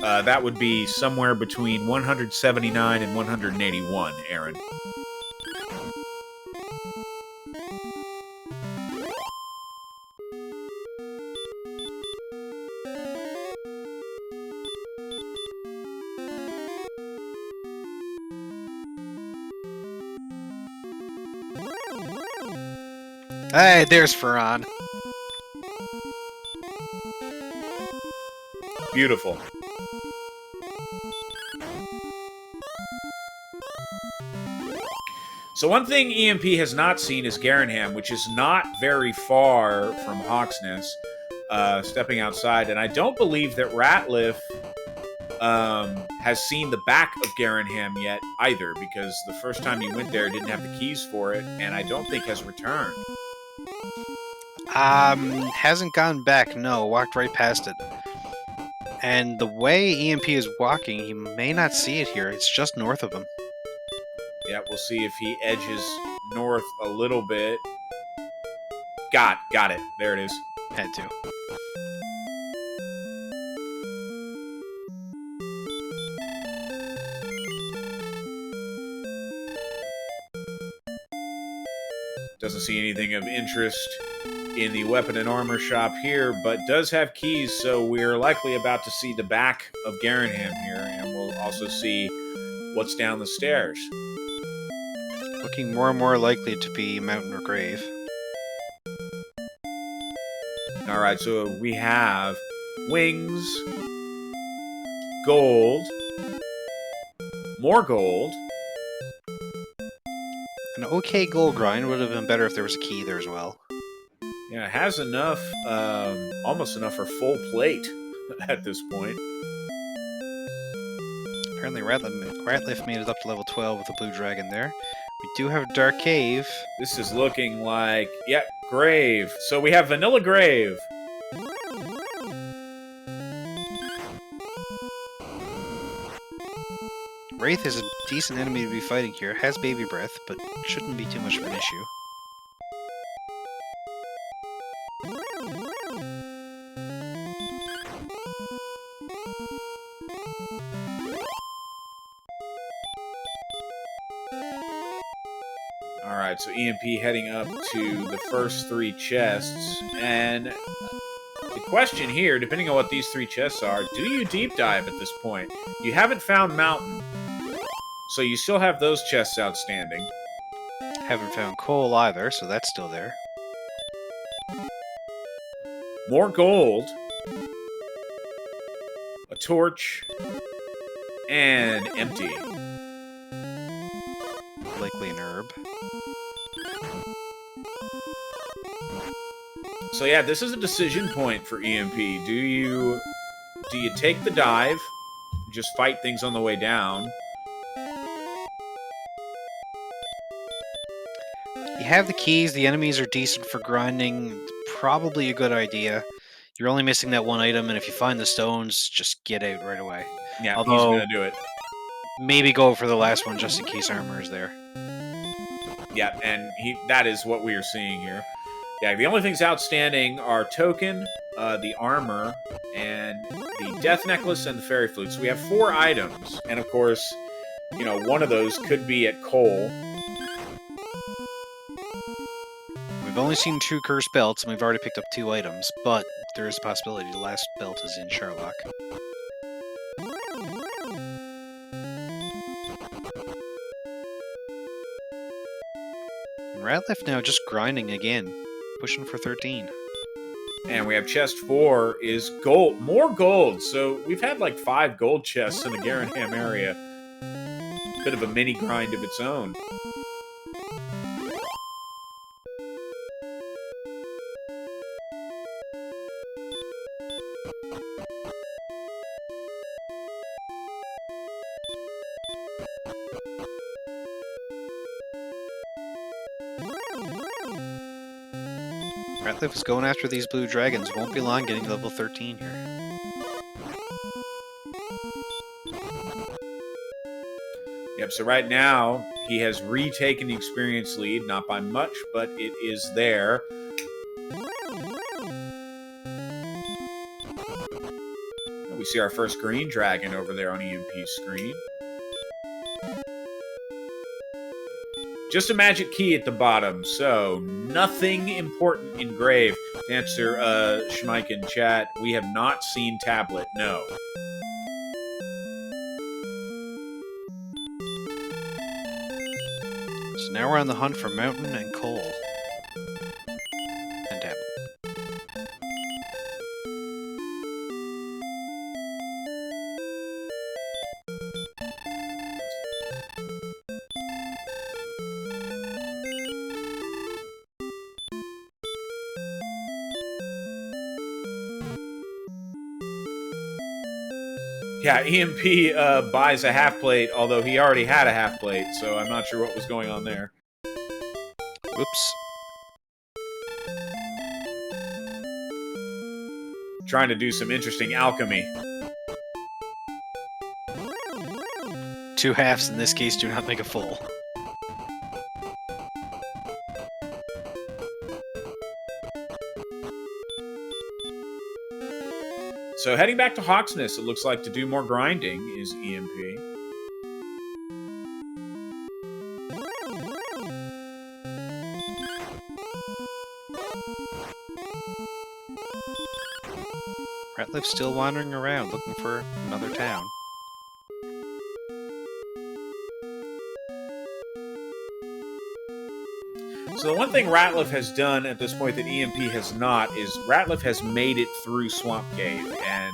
That would be somewhere between 179 and 181, Aaron. Hey, there's Ferran. Beautiful. So one thing EMP has not seen is Garanham, which is not very far from Hawksness, stepping outside. And I don't believe that Ratliff has seen the back of Garanham yet either, because the first time he went there didn't have the keys for it, and I don't think has returned. Hasn't gone back, no. Walked right past it. And the way EMP is walking, he may not see it here. It's just north of him. Yeah, we'll see if he edges north a little bit. Got it. There it is. Had to. Doesn't see anything of interest in the weapon and armor shop here, but does have keys, so we're likely about to see the back of Garanham here, and we'll also see what's down the stairs. Looking more and more likely to be mountain or grave. Alright, so we have wings, gold, more gold. An okay gold grind would have been better if there was a key there as well. Yeah, it has enough, almost enough for full plate at this point. Apparently Ratliff made it up to level 12 with a blue dragon there. We do have a dark cave. This is looking like, yeah, grave. So we have vanilla grave. Wraith is a decent enemy to be fighting here. Has baby breath, but shouldn't be too much of an issue. Alright, so EMP heading up to the first 3 chests, and the question here, depending on what these 3 chests are, do you deep dive at this point? You haven't found Mountain, so you still have those chests outstanding. Haven't found coal either, so that's still there. More gold, a torch, and empty. Likely an herb. So yeah, this is a decision point for EMP. Do you take the dive, just fight things on the way down? You have the keys, the enemies are decent for grinding, probably a good idea. You're only missing that one item, and if you find the stones, just get out right away. Yeah, Although, he's gonna do it. Maybe go for the last one just in case armor is there. Yeah, and that is what we are seeing here. Yeah, the only things outstanding are token, the armor, and the death necklace and the fairy flute. So we have 4 items, and of course, you know, one of those could be at Cole. We've only seen 2 cursed belts, and we've already picked up 2 items, but there is a possibility the last belt is in Sherlock. And Ratliff now just grinding again, pushing for 13. And we have chest 4 is gold. More gold. So we've had like 5 gold chests in the Garanham area. Bit of a mini grind of its own. Ratliff is going after these blue dragons. Won't be long getting to level 13 here. Yep, so right now he has retaken the experience lead, not by much, but it is there. We see our first green dragon over there on EMP's screen. Just a magic key at the bottom, so nothing important engraved. To answer Schmeik in chat, we have not seen tablet, no. So now we're on the hunt for mountain and coal. And tablet. Yeah, EMP buys a half plate, although he already had a half plate, so I'm not sure what was going on there. Whoops. Trying to do some interesting alchemy. 2 halves in this case do not make a full. So heading back to Hawksness, it looks like to do more grinding is EMP. Ratliff's still wandering around looking for another town. So the one thing Ratliff has done at this point that EMP has not is Ratliff has made it through Swamp Cave and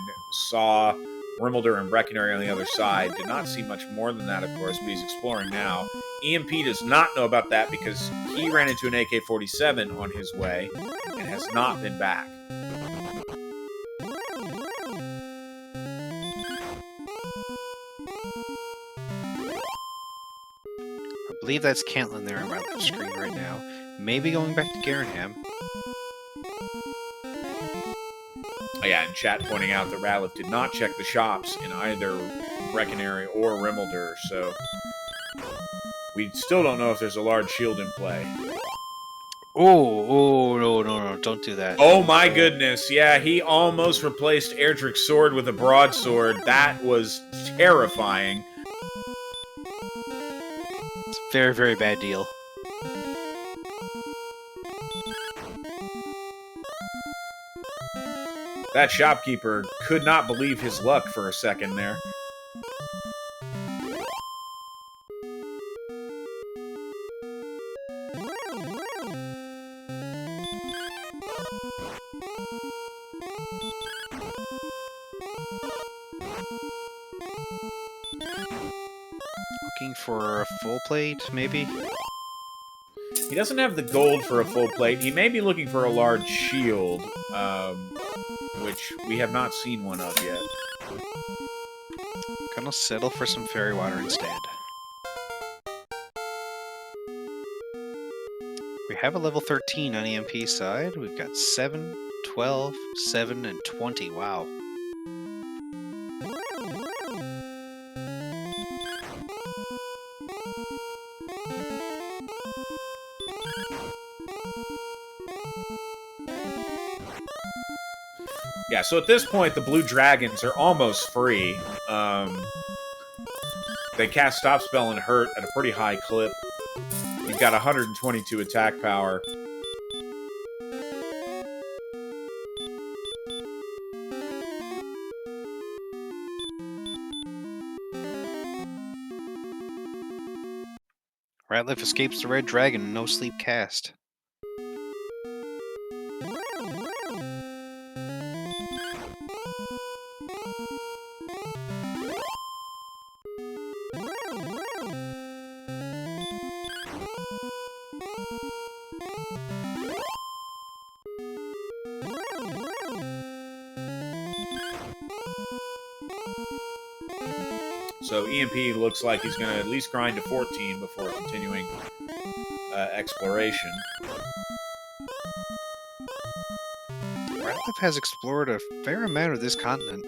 saw Rimmelder and Breckenary on the other side. Did not see much more than that, of course, but he's exploring now. EMP does not know about that because he ran into an AK-47 on his way and has not been back. I believe that's Caitlin there on my left screen right now. Maybe going back to Garanham. Oh yeah, and chat pointing out that Ratliff did not check the shops in either Breckenary or Rimmelder, so we still don't know if there's a large shield in play. Oh, no, don't do that. Oh my goodness, yeah, he almost replaced Erdrick's sword with a broadsword. That was terrifying. It's a very, very bad deal. That shopkeeper could not believe his luck for a second there. Looking for a full plate, maybe? He doesn't have the gold for a full plate. He may be looking for a large shield, which we have not seen one of yet. Gonna settle for some fairy water instead. We have a level 13 on EMP side. We've got 7, 12, 7, and 20. Wow. Yeah, so at this point, the blue dragons are almost free. They cast Stop Spell and hurt at a pretty high clip. You've got 122 attack power. Ratliff escapes the red dragon, no sleep cast. So EMP looks like he's going to at least grind to 14 before continuing exploration. Ratliff has explored a fair amount of this continent.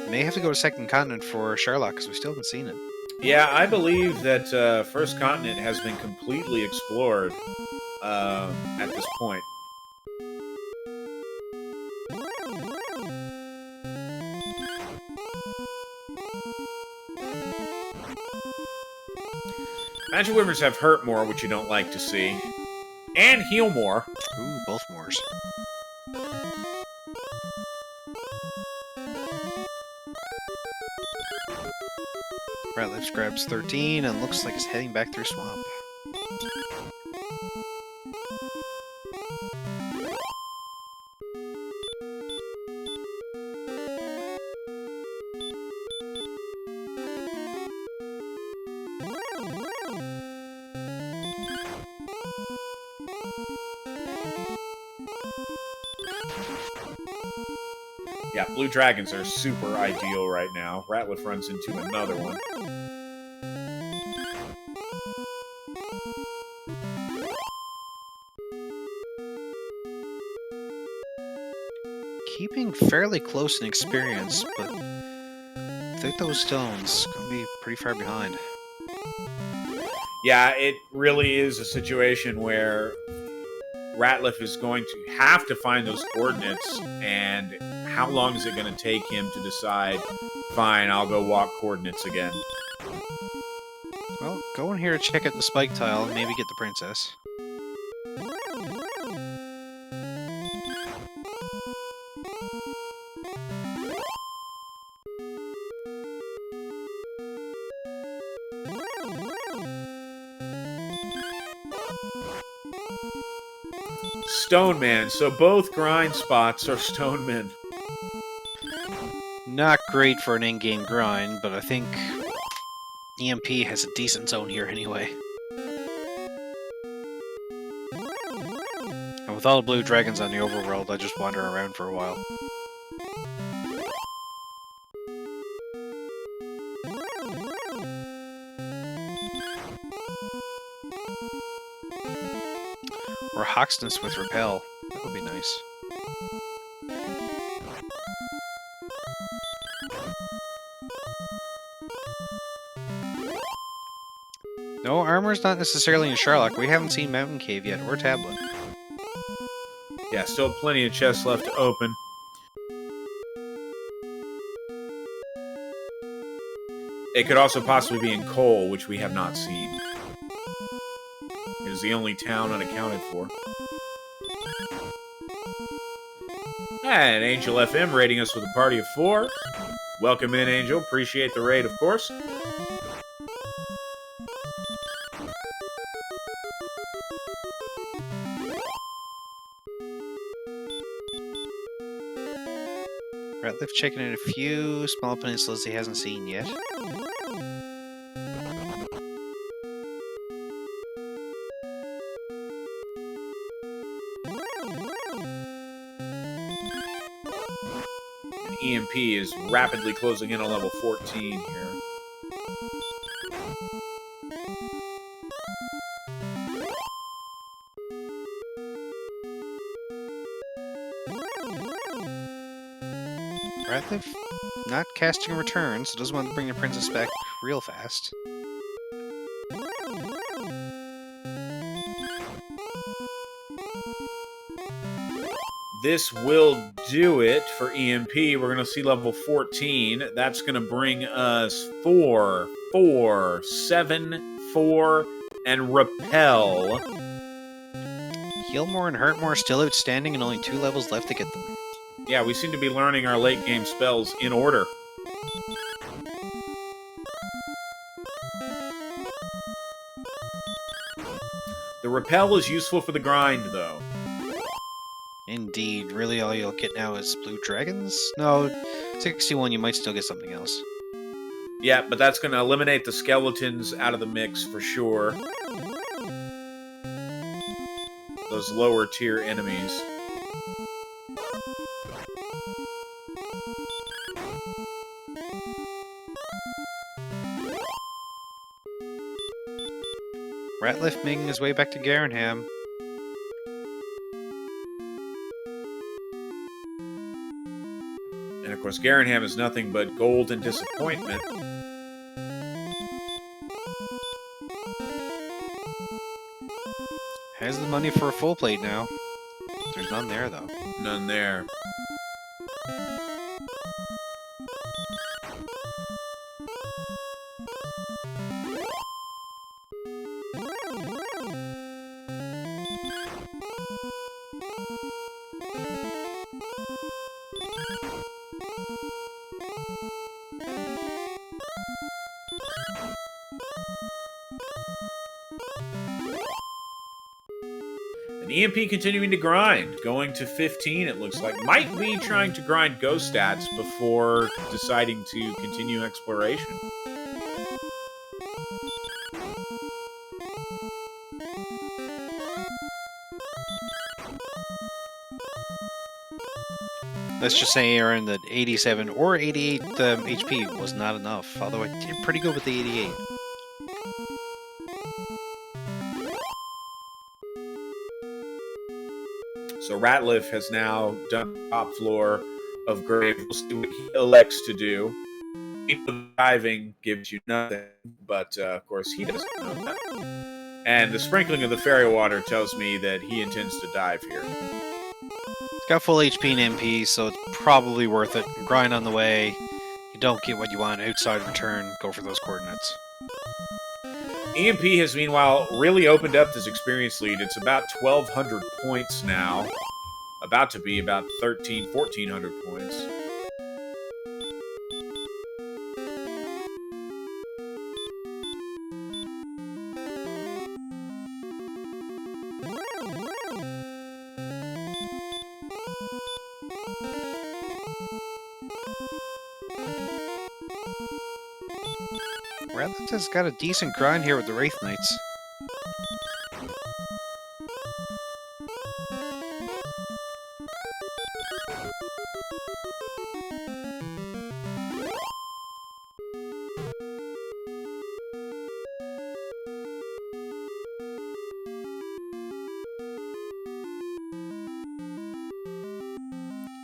May have to go to second continent for Sherlock, because we still haven't seen it. Yeah, I believe that First Continent has been completely explored at this point. Magic Wyverns have hurt more, which you don't like to see. And heal more. Ooh, both mores. Ratliff grabs 13 and looks like he's heading back through swamp. Yeah, blue dragons are super ideal right now. Ratliff runs into another one. Keeping fairly close in experience, but without those stones, gonna be pretty far behind. Yeah, it really is a situation where Ratliff is going to have to find those coordinates, and how long is it going to take him to decide, fine, I'll go walk coordinates again? Well, go in here to check out the spike tile and maybe get the princess. Stoneman, so both grind spots are Stoneman. Not great for an in-game grind, but I think EMP has a decent zone here anyway. And with all the blue dragons on the overworld, I just wander around for a while. Or Hoxton's with Repel. That would be nice. No, armor's not necessarily in Sherlock. We haven't seen Mountain Cave yet, or Tablet. Yeah, still plenty of chests left to open. It could also possibly be in Cole, which we have not seen. It is the only town unaccounted for. And Angel FM rating us with a party of 4. Welcome in, Angel. Appreciate the raid, of course. Ratliff checking in a few small peninsulas he hasn't seen yet. And EMP is rapidly closing in on level 14 here. Ratliff not casting a return, so doesn't want to bring the princess back real fast. This will do it for EMP. We're going to see level 14. That's going to bring us 4, 4, 7, 4, and Repel. Heal more and hurt more still outstanding and only 2 levels left to get them. Yeah, we seem to be learning our late game spells in order. The repel is useful for the grind, though. Indeed. Really, all you'll get now is blue dragons? No, 61, you might still get something else. Yeah, but that's going to eliminate the skeletons out of the mix for sure. Those lower tier enemies. Ratliff making his way back to Garenham. And of course, Garenham is nothing but gold and disappointment. Has the money for a full plate now. There's none there, though. None there. EMP continuing to grind, going to 15 it looks like. Might be trying to grind ghost stats before deciding to continue exploration. Let's just say, Aaron, that 87 or 88 HP was not enough, although I did pretty good with the 88. So Ratliff has now done the top floor of Grave. We'll see what he elects to do. Diving gives you nothing, but of course he doesn't know that. And the sprinkling of the fairy water tells me that he intends to dive here. It's got full HP and MP, so it's probably worth it. Grind on the way. You don't get what you want outside return. Go for those coordinates. EMP has meanwhile really opened up his experience lead. It's about 1,200 points now. About to be about 1,400 points. Ratliff has got a decent grind here with the Wraith Knights.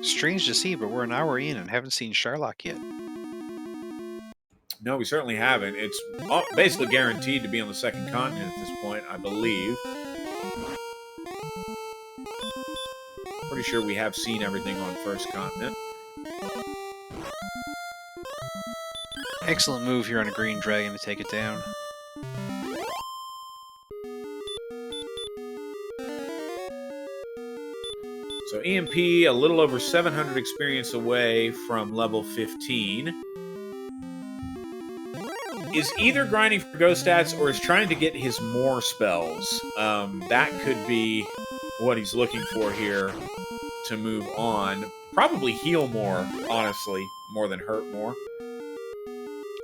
Strange to see, but we're an hour in and haven't seen Sherlock yet. No, we certainly haven't. It's basically guaranteed to be on the second continent at this point, I believe. Pretty sure we have seen everything on first continent. Excellent move here on a green dragon to take it down. So EMP, a little over 700 experience away from level 15. Is either grinding for ghost stats or is trying to get his more spells. That could be what he's looking for here to move on. Probably heal more, honestly, more than hurt more.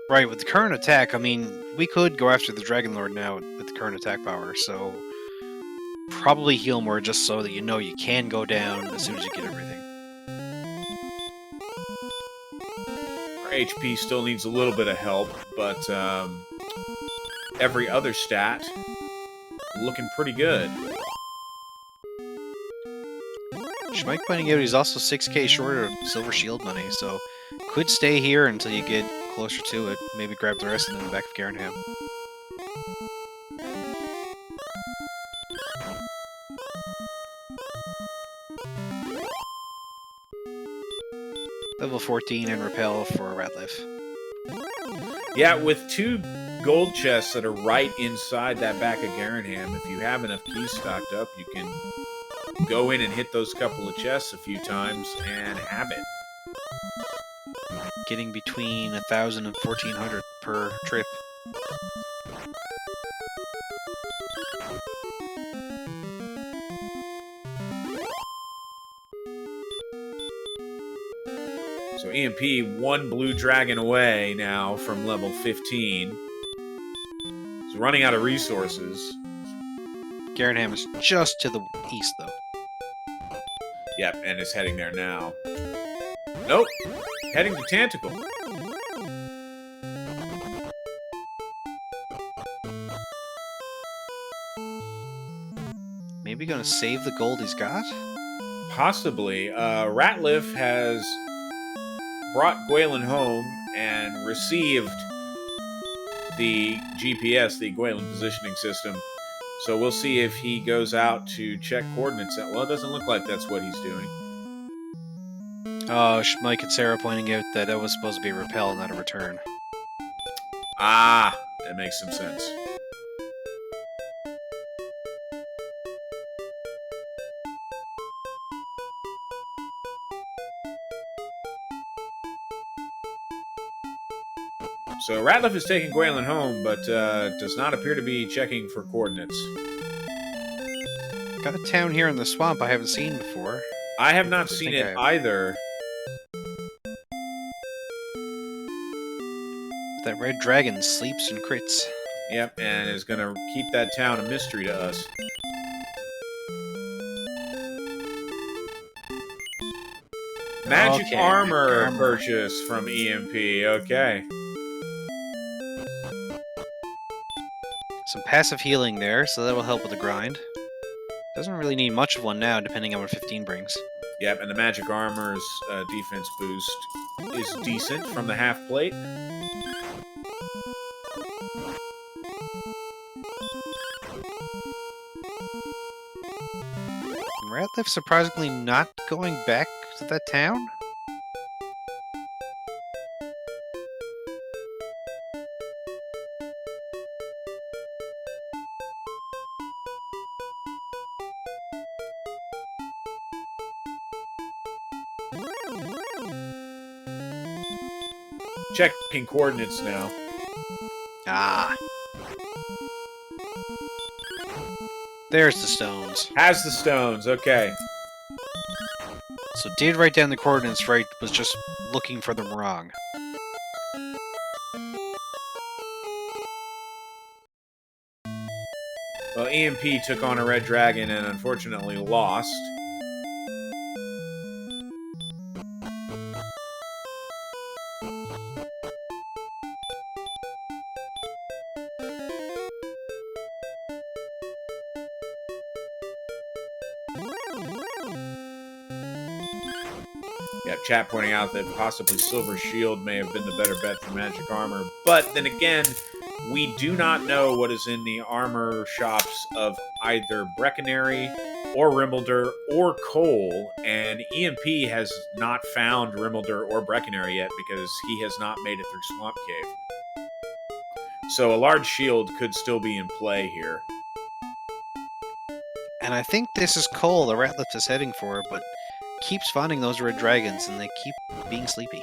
Right, with the current attack, I mean, we could go after the Dragon Lord now with the current attack power, so probably heal more just so that you know you can go down as soon as you get everything. Our HP still needs a little bit of help, but every other stat looking pretty good. Schmike pointing out he's also 6k short of silver shield money, so could stay here until you get closer to it. Maybe grab the rest and then back of Garenham. Level 14 and repel for Ratliff. Yeah, with 2 gold chests that are right inside that back of Garenham, if you have enough keys stocked up, you can go in and hit those couple of chests a few times and have it. Getting between 1,000 and 1,400 per trip. So EMP, one blue dragon away now from level 15. He's running out of resources. Garenham is just to the east, though. Yep, and is heading there now. Nope. Heading to Tanticle. Maybe gonna save the gold he's got? Possibly. Ratliff has brought Gwaelin home and received the GPS, the Gwaelin positioning system. So we'll see if he goes out to check coordinates. Well, it doesn't look like that's what he's doing. Oh, Mike and Sarah pointing out that was supposed to be a repel, not a return. Ah, that makes some sense. So Ratliff is taking Gwaelin home, but does not appear to be checking for coordinates. Got a town here in the swamp I haven't seen before. I have not seen it either. That red dragon sleeps and crits. Yep, and is going to keep that town a mystery to us. Magic armor purchase from EMP. Okay. Some passive healing there, so that will help with the grind. Doesn't really need much of one now, depending on what 15 brings. Yep, and the magic armor's defense boost is decent from the half plate. Ratliff surprisingly not going back to that town? Checking coordinates now. Ah. There's the stones. Has the stones, okay. So did write down the coordinates right, was just looking for them wrong. Well, EMP took on a red dragon and unfortunately lost. Yeah, chat pointing out that possibly Silver Shield may have been the better bet for magic armor. But then again, we do not know what is in the armor shops of either Breckenary or Rimbledar or Cole, and EMP has not found Rimbledar or Breckenary yet because he has not made it through Swamp Cave. So a large shield could still be in play here. And I think this is Cole the Ratliff is heading for, but keeps finding those red dragons and they keep being sleepy.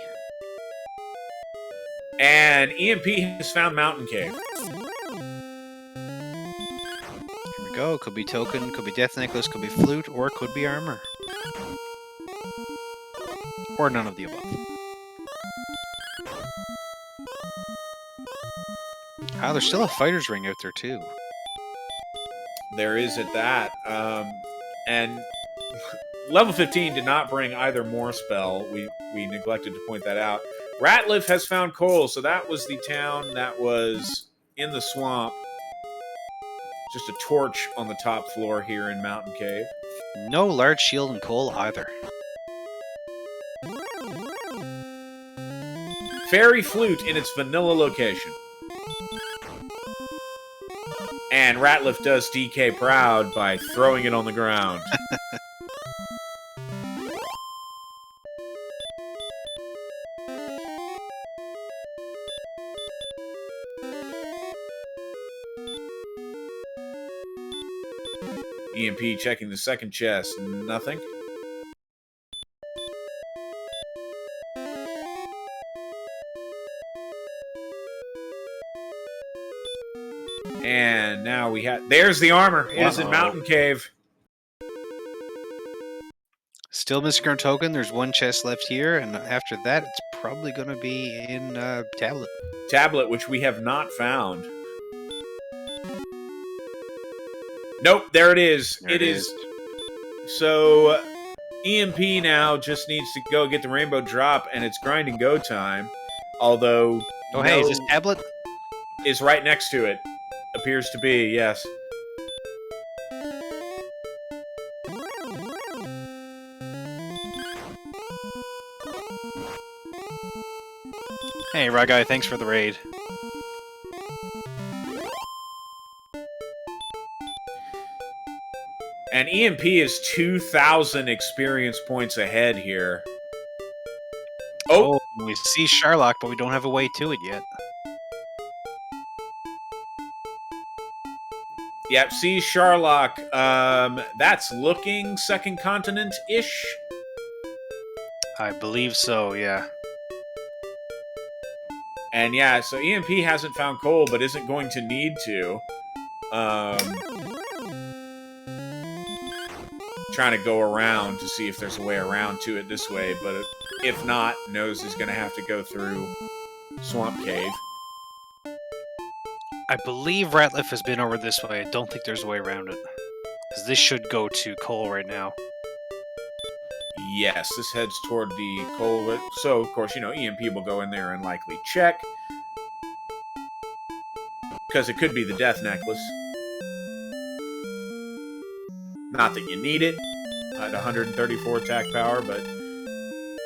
And EMP has found Mountain Cave. Here we go. Could be token, could be death necklace, could be flute, or it could be armor. Or none of the above. Ah, there's still a fighter's ring out there too. There is at that. And level 15 did not bring either more spell. We neglected to point that out. Ratliff has found Cole, so that was the town that was in the swamp. Just a torch on the top floor here in Mountain Cave. No large shield in Cole either. Fairy Flute in its vanilla location. And Ratliff does DK proud by throwing it on the ground. EMP checking the second chest. Nothing. And now we have... There's the armor. It is in Mountain Cave. Still missing our token. There's one chest left here, and after that, it's probably going to be in Tablet. Tablet, which we have not found. Nope, there it is. There it is. So, EMP now just needs to go get the rainbow drop, and it's grind and go time. Although... Oh, hey, is this Tablet? Is right next to it. Appears to be, yes. Hey, Ragai, thanks for the raid. And EMP is 2,000 experience points ahead here. Oh, we see Sherlock, but we don't have a way to it yet. Yep, see Sherlock. That's looking second continent-ish. I believe so, yeah. And yeah, so EMP hasn't found coal, but isn't going to need to. Trying to go around to see if there's a way around to it this way, but if not, knows he's going to have to go through Swamp Cave. I believe Ratliff has been over this way. I don't think there's a way around it. Because this should go to coal right now. Yes, this heads toward the coal. So, of course, you know, EMP will go in there and likely check. Because it could be the death necklace. Not that you need it at 134 attack power, but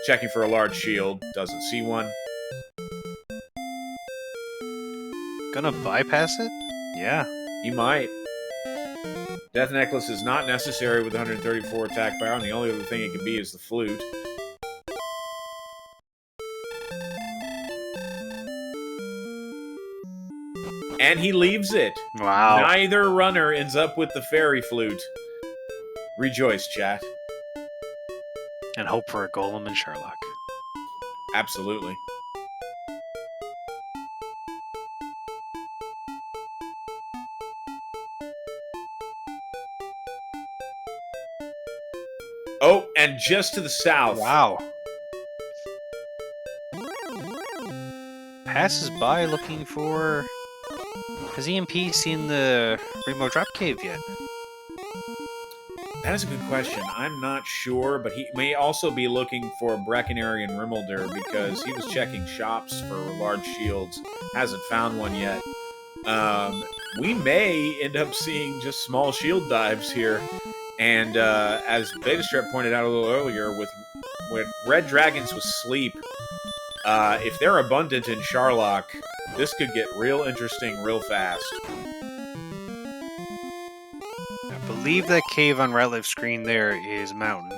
checking for a large shield. Doesn't see one. Gonna bypass it? Yeah. He might. Death necklace is not necessary with 134 attack power, and the only other thing it could be is the flute. And he leaves it. Wow. Neither runner ends up with the fairy flute. Rejoice, chat. And hope for a golem and Sherlock. Absolutely. Oh, and just to the south. Wow. Passes by looking for... Has EMP seen the Rainbow Drop Cave yet? That is a good question. I'm not sure, but he may also be looking for Breckenary and Rimmelder because he was checking shops for large shields. Hasn't found one yet. We may end up seeing just small shield dives here. And as Betastrep pointed out a little earlier, with red dragons with sleep, if they're abundant in Sherlock, this could get real interesting real fast. I believe that cave on Ratliff's screen there is mountain.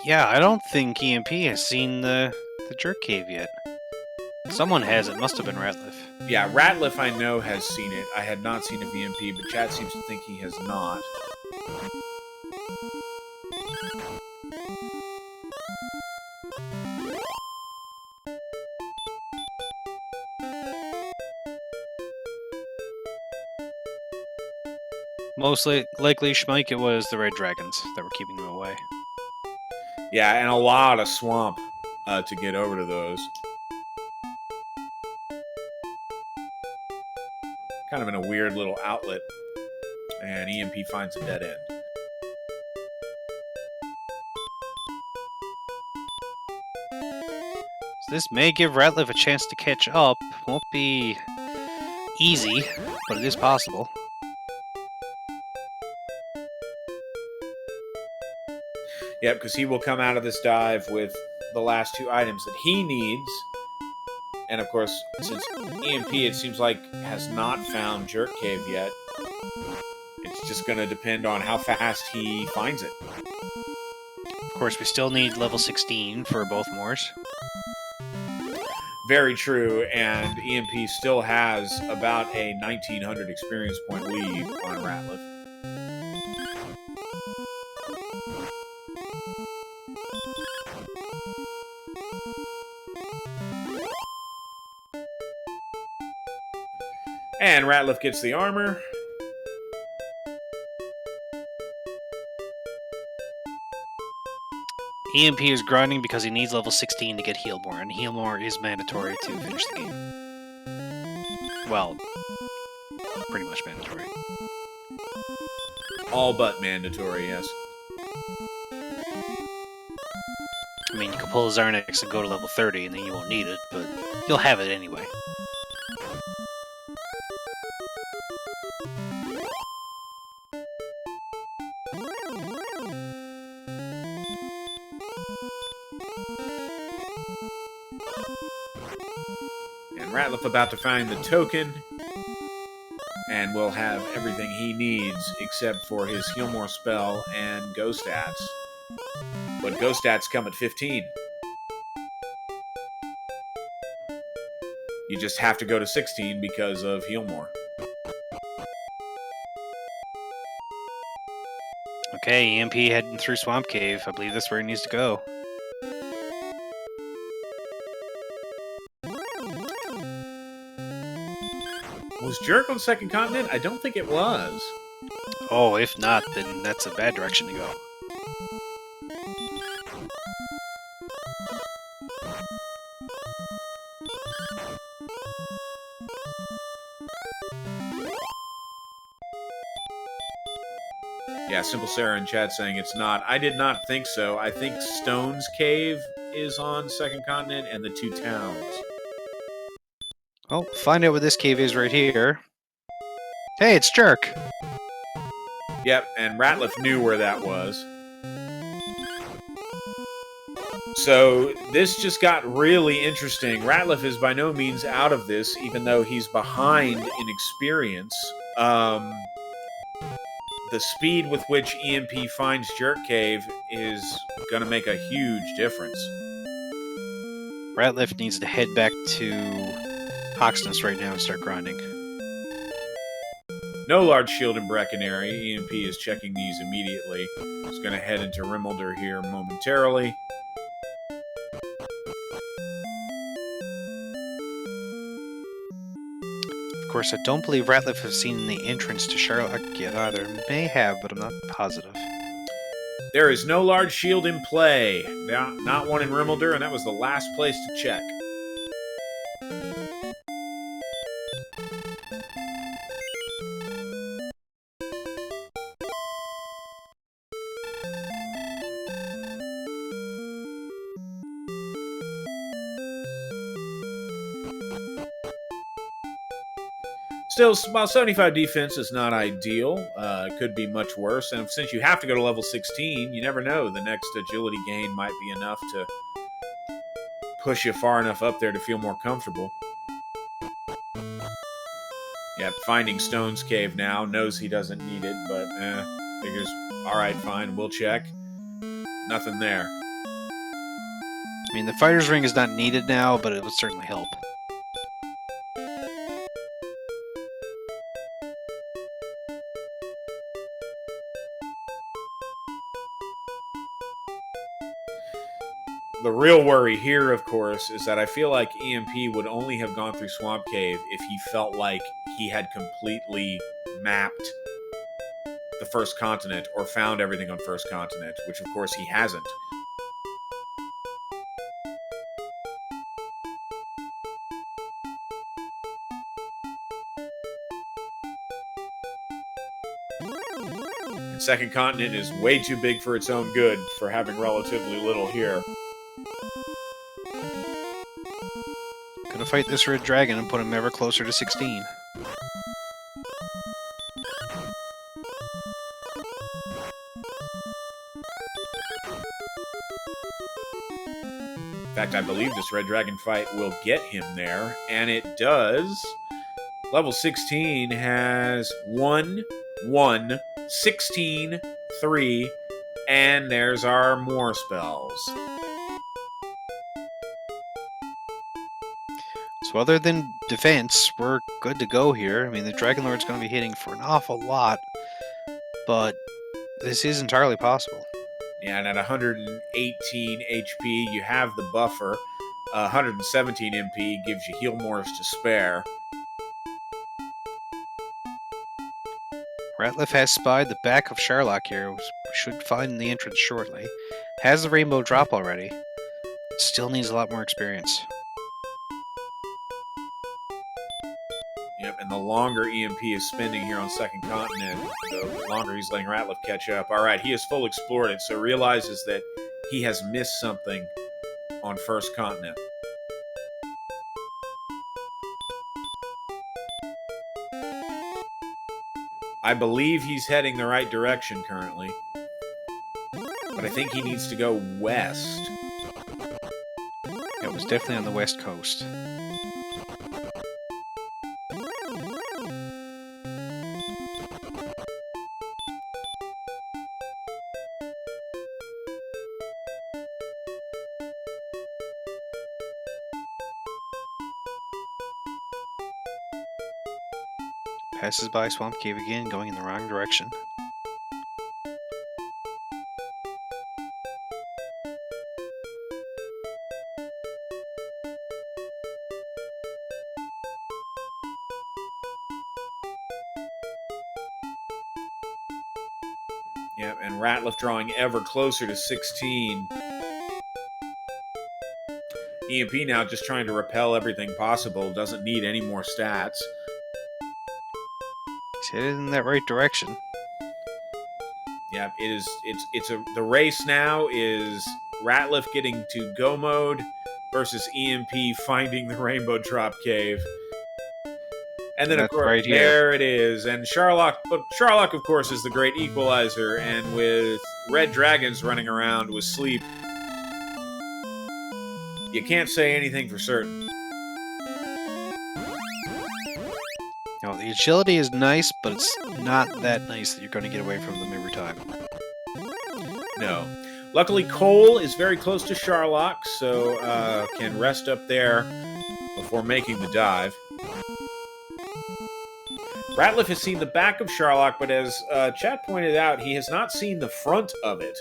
Yeah, I don't think EMP has seen the jerk cave yet. Someone has. It must have been Ratliff. Yeah, Ratliff I know has seen it. I had not seen a VMP, but chat seems to think he has not. Most likely, Schmike, it was the red dragons that were keeping them away. Yeah, and a lot of swamp to get over to those. Kind of in a weird little outlet. And EMP finds a dead end. So this may give Ratliff a chance to catch up. Won't be easy, but it is possible. Yep, because he will come out of this dive with the last two items that he needs And of course, since EMP, it seems like, has not found Jerk Cave yet, it's just going to depend on how fast he finds it. Of course, we still need level 16 for both Moors. Very true, and EMP still has about a 1900 experience point lead on Ratliff. And Ratliff gets the armor. EMP is grinding because he needs level 16 to get Heal More, and Heal More is mandatory to finish the game. Well, pretty much mandatory. All but mandatory, yes. I mean, you can pull Zarnix and go to level 30, and then you won't need it, but you'll have it anyway. And Ratliff about to find the token, and will have everything he needs except for his Heal More spell and Ghost Stats. But Ghost Stats come at 15. You just have to go to 16 because of Heal More. Okay, EMP heading through Swamp Cave. I believe that's where he needs to go. Was Jerk on Second Continent? I don't think it was. Oh, if not, then that's a bad direction to go. Yeah, Simple Sarah in chat saying it's not. I did not think so. I think Stone's Cave is on Second Continent and the two towns. Well, find out what this cave is right here. Hey, it's Jerk! Yep, and Ratliff knew where that was. So this just got really interesting. Ratliff is by no means out of this, even though he's behind in experience. The speed with which EMP finds Jerk Cave is going to make a huge difference. Ratliff needs to head back to Hoxness right now and start grinding. No large shield in Breckenary. EMP is checking these immediately. He's going to head into Rimmelder here momentarily. Of course, I don't believe Ratliff has seen the entrance to Charlotte yet either. May have, but I'm not positive. There is no large shield in play. Not one in Rimmelder, and that was the last place to check. Still, while 75 defense is not ideal, it could be much worse. And since you have to go to level 16, you never know. The next agility gain might be enough to push you far enough up there to feel more comfortable. Yep, finding Stone's Cave now. Knows he doesn't need it, but figures, alright, fine, we'll check. Nothing there. I mean, the Fighter's Ring is not needed now, but it would certainly help. The real worry here, of course, is that I feel like EMP would only have gone through Swamp Cave if he felt like he had completely mapped the First Continent or found everything on First Continent, which of course he hasn't. And Second Continent is way too big for its own good for having relatively little here. Gonna fight this red dragon and put him ever closer to 16. fact, I believe this Red Dragon fight will get him there, and it does. Level 16 has 1, 1, 16, 3, and there's our more spells. So other than defense, we're good to go here. I mean, the Dragon Lord's going to be hitting for an awful lot, but this is entirely possible. Yeah, and at 118 HP, you have the buffer. 117 MP gives you heal mores to spare. Ratlif has spied the back of Sherlock here, which we should find the entrance shortly. Has the rainbow drop already. Still needs a lot more experience. Yep, and the longer EMP is spending here on Second Continent, the longer he's letting Ratlif catch up. All right, he has full explored it, so realizes that he has missed something on First Continent. I believe he's heading the right direction currently, but I think he needs to go west. It was definitely on the west coast. Passes by Swamp Cave again, going in the wrong direction. Yep, and Ratlif drawing ever closer to 16. EMP now just trying to repel everything possible. Doesn't need any more stats. He's headed in that right direction. Yeah, it is. The race now is Ratlif getting to go mode versus EMP finding the Rainbow Drop Cave. And then, That's of course, right here. there it is. And Sherlock, of course, is the great equalizer. And with red dragons running around with sleep, you can't say anything for certain. No, the agility is nice, but it's not that nice that you're going to get away from them every time. No. Luckily, Cole is very close to Sherlock, so can rest up there before making the dive. Ratlif has seen the back of Sherlock, but as Chad pointed out, he has not seen the front of it.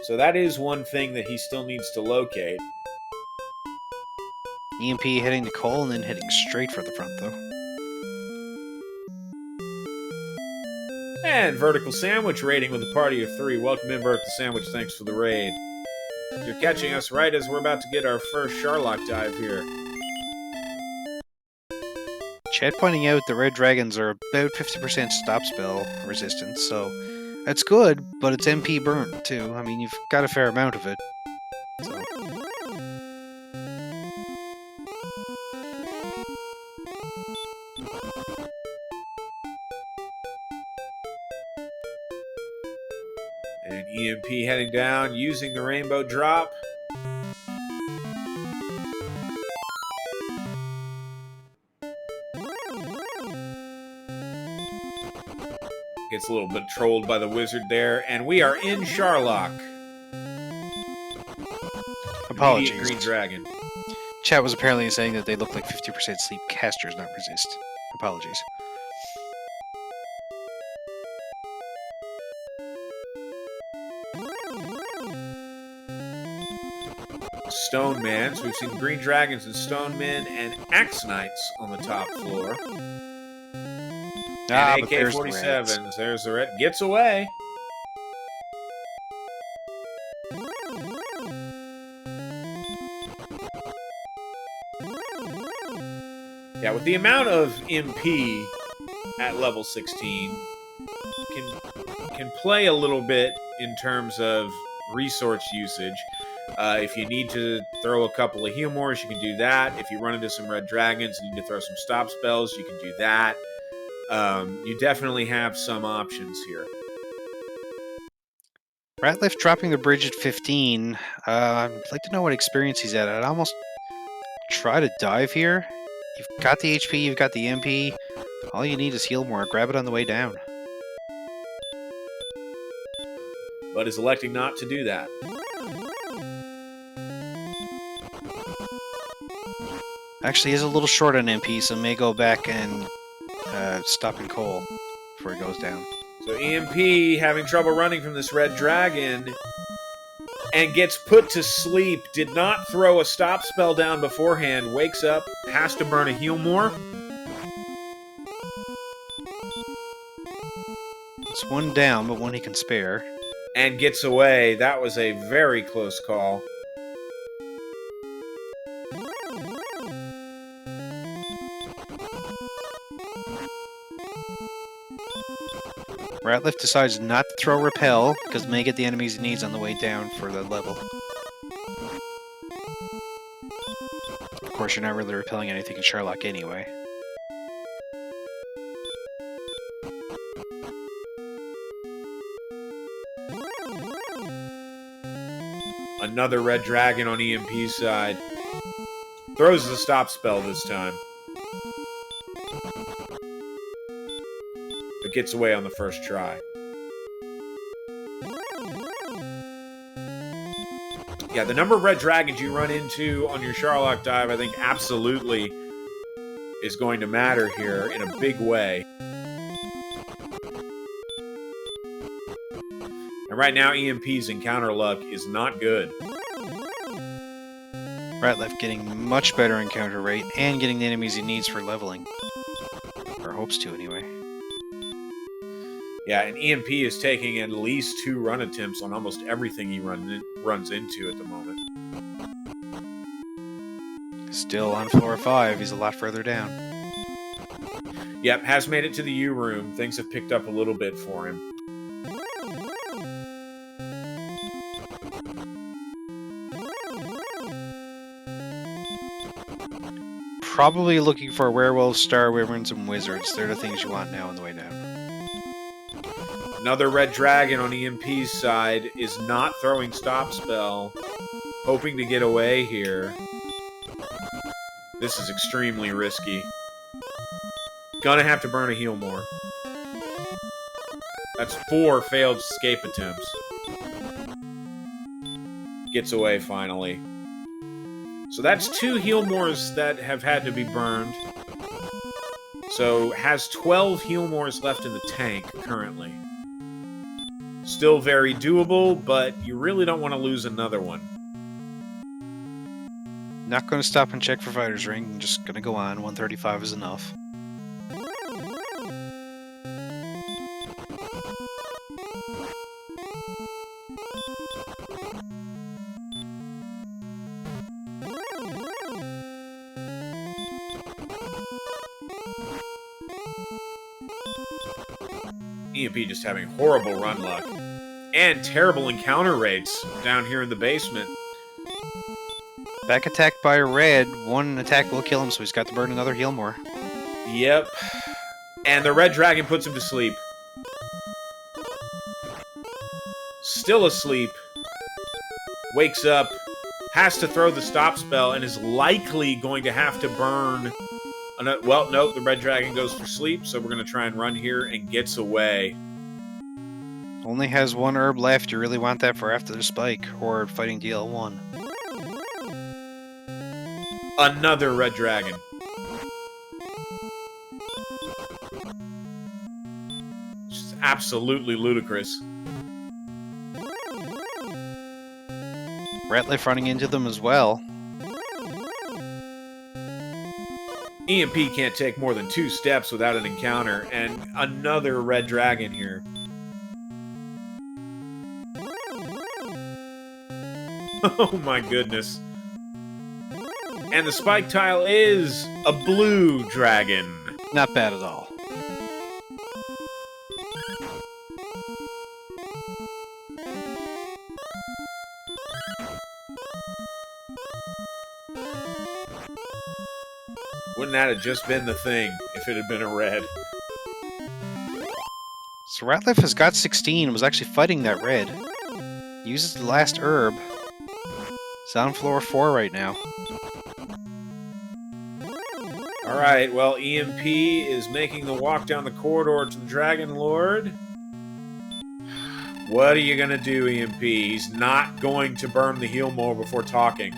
So that is one thing that he still needs to locate. EMP heading to Cole and then heading straight for the front, though. And Vertical Sandwich raiding with a party of 3. Welcome in, Vertical Sandwich. Thanks for the raid. You're catching us right as we're about to get our first Sherlock dive here. Chad pointing out the red dragons are about 50% stop spell resistance, so that's good, but it's MP burn, too. I mean, you've got a fair amount of it. So. And EMP heading down, using the Rainbow Drop. Gets a little bit trolled by the wizard there, and we are in Sherlock. Apologies. Immediate Green Dragon. Chat was apparently saying that they look like 50% sleep casters, not resist. Apologies. Stone Man. So we've seen Green Dragons and Stone Men and Axe Knights on the top floor. And AK-47s. There's the red. Gets away. Yeah, with the amount of MP at level 16, can play a little bit in terms of resource usage. If you need to throw a couple of heal mores, you can do that. If you run into some red dragons and need to throw some stop spells, you can do that. You definitely have some options here. Ratliff dropping the bridge at 15. I'd like to know what experience he's at. I'd almost try to dive here. You've got the HP, you've got the MP. All you need is heal more. Grab it on the way down. But is electing not to do that. Actually, he's a little short on MP, so may go back and stop in coal before he goes down. So EMP having trouble running from this red dragon and gets put to sleep. Did not throw a stop spell down beforehand. Wakes up, has to burn a heal more. It's one down, but one he can spare. And gets away. That was a very close call. Ratliff decides not to throw Repel, because may get the enemies he needs on the way down for the level. Of course, you're not really repelling anything in Sherlock anyway. Another red dragon on EMP's side. Throws the stop spell this time. But gets away on the first try. Yeah, the number of red dragons you run into on your Sherlock dive, I think, absolutely is going to matter here in a big way. And right now, EMP's encounter luck is not good. Ratliff getting much better encounter rate and getting the enemies he needs for leveling. Or hopes to, anyway. Yeah, and EMP is taking at least 2 run attempts on almost everything he runs into at the moment. Still on floor 5, he's a lot further down. Yep, has made it to the U room. Things have picked up a little bit for him. Probably looking for werewolves, star wyverns, and wizards. They're the things you want now on the way down. Another red dragon on EMP's side is not throwing stop spell, hoping to get away here. This is extremely risky. Gonna have to burn a heal more. That's 4 failed escape attempts. Gets away finally. So that's 2 heal mores that have had to be burned. So has 12 heal mores left in the tank currently. Still very doable, but you really don't want to lose another one. Not going to stop and check for Fighter's Ring. I'm just going to go on. 135 is enough. EMP just having horrible run luck. And terrible encounter rates down here in the basement. Back attacked by a red. One attack will kill him, so he's got to burn another heal more. Yep. And the red dragon puts him to sleep. Still asleep. Wakes up. Has to throw the stop spell and is likely going to have to burn... Well, nope, the red dragon goes for sleep, so we're going to try and run here and gets away. Only has 1 herb left. You really want that for after the spike, or fighting DL1. Another red dragon. Just absolutely ludicrous. Ratliff running into them as well. EMP can't take more than 2 steps without an encounter, and another red dragon here. Oh my goodness. And the spike tile is a blue dragon. Not bad at all. Wouldn't that have just been the thing if it had been a red? So Ratliff has got 16 and was actually fighting that red. Uses the last herb. It's on floor 4 right now. Alright, well, EMP is making the walk down the corridor to the Dragon Lord. What are you going to do, EMP? He's not going to burn the heal more before talking.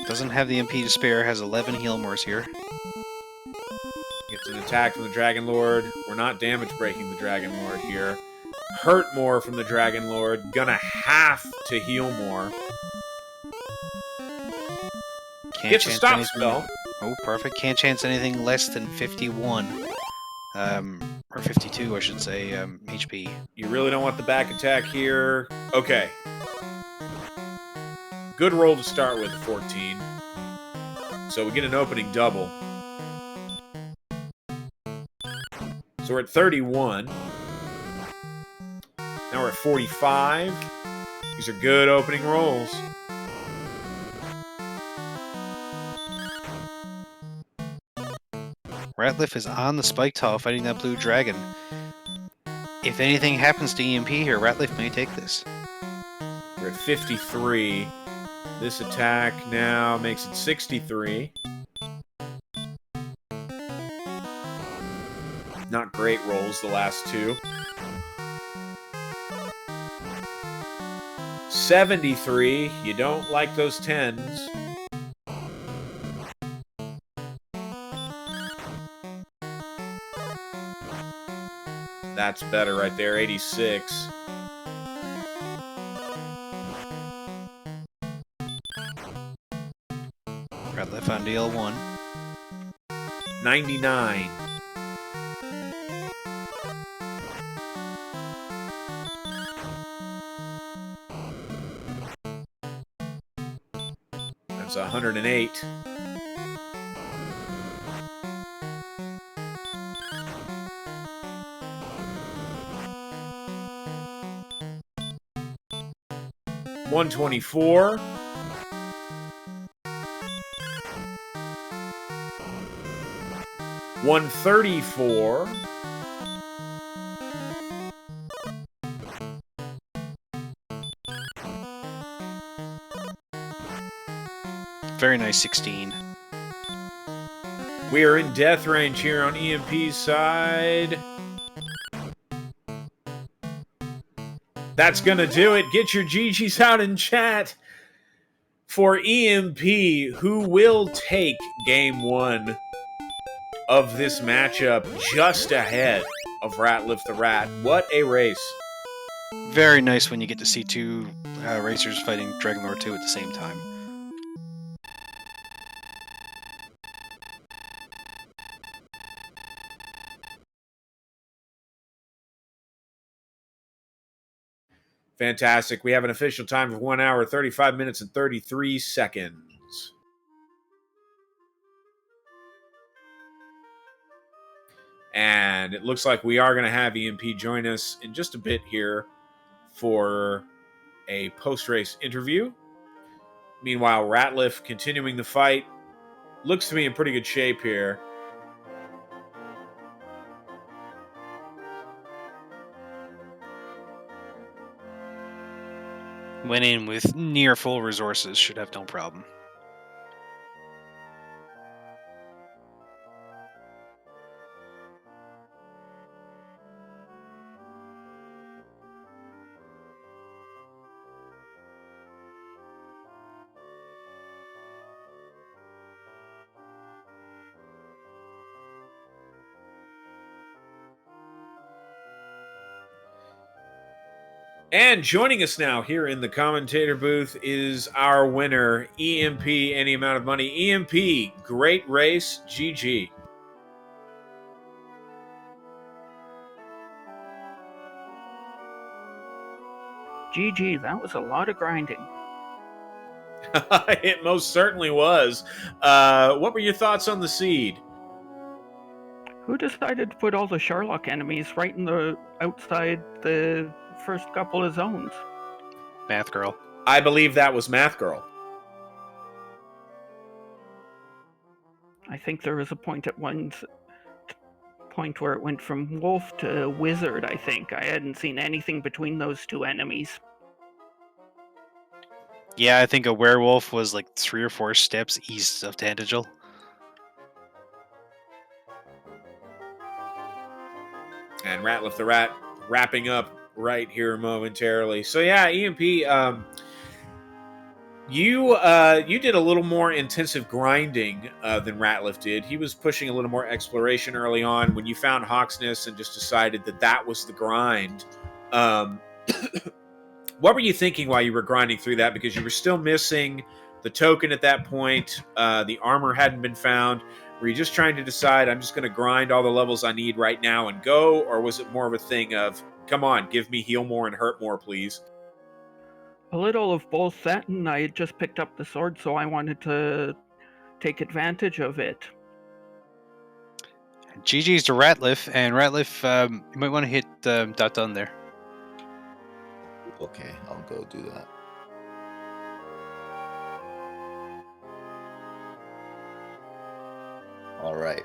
Doesn't have the MP to spare, has 11 heal mores here. Gets an attack from the Dragon Lord. We're not damage breaking the Dragon Lord here. Hurt more from the Dragon Lord. Gonna have to heal more. Gets a stop spell. Oh, perfect. Can't chance anything less than 51. Or 52, I should say, HP. You really don't want the back attack here. Okay. Good roll to start with, 14. So we get an opening double. So we're at 31. Now we're at 45. These are good opening rolls. Ratlif is on the spike tile fighting that blue dragon. If anything happens to EMP here, Ratlif may take this. We're at 53. This attack now makes it 63. Not great rolls, the last two. 73. You don't like those 10s. That's better right there, 86. Ratlif on DL1. 99. That's 108. $124. $134. Very nice 16. We are in death range here on EMP's side. That's gonna do it. Get your GGs out in chat for EMP, who will take game 1 of this matchup just ahead of ratlifTheRat. What a race. Very nice when you get to see two racers fighting Dragon Lord 2 at the same time. Fantastic. We have an official time of 1 hour, 35 minutes, and 33 seconds. And it looks like we are going to have EMP join us in just a bit here for a post-race interview. Meanwhile, Ratlif continuing the fight. Looks to be in pretty good shape here. Went in with near full resources, should have no problem. And joining us now here in the commentator booth is our winner, EMP, any amount of money. EMP, great race, GG. GG, that was a lot of grinding. It most certainly was. What were your thoughts on the seed? Who decided to put all the Sherlock enemies right in the outside the first couple of zones? Math Girl. I believe that was Math Girl. I think there was a point at one point where it went from wolf to wizard, I think. I hadn't seen anything between those two enemies. Yeah, I think a werewolf was like 3 or 4 steps east of Tantagel. And ratlifTheRat wrapping up right here momentarily. So yeah, EMP, you did a little more intensive grinding than Ratliff did. He was pushing a little more exploration early on. When you found Hawksness and just decided that that was the grind, what were you thinking while you were grinding through that? Because you were still missing the token at that point. The armor hadn't been found. Were you just trying to decide, I'm just going to grind all the levels I need right now and go? Or was it more of a thing of, come on, give me heal more and hurt more, please? A little of both that, and I had just picked up the sword, so I wanted to take advantage of it. GG's to Ratliff, and Ratliff, you might want to hit .done there. Okay, I'll go do that. All right.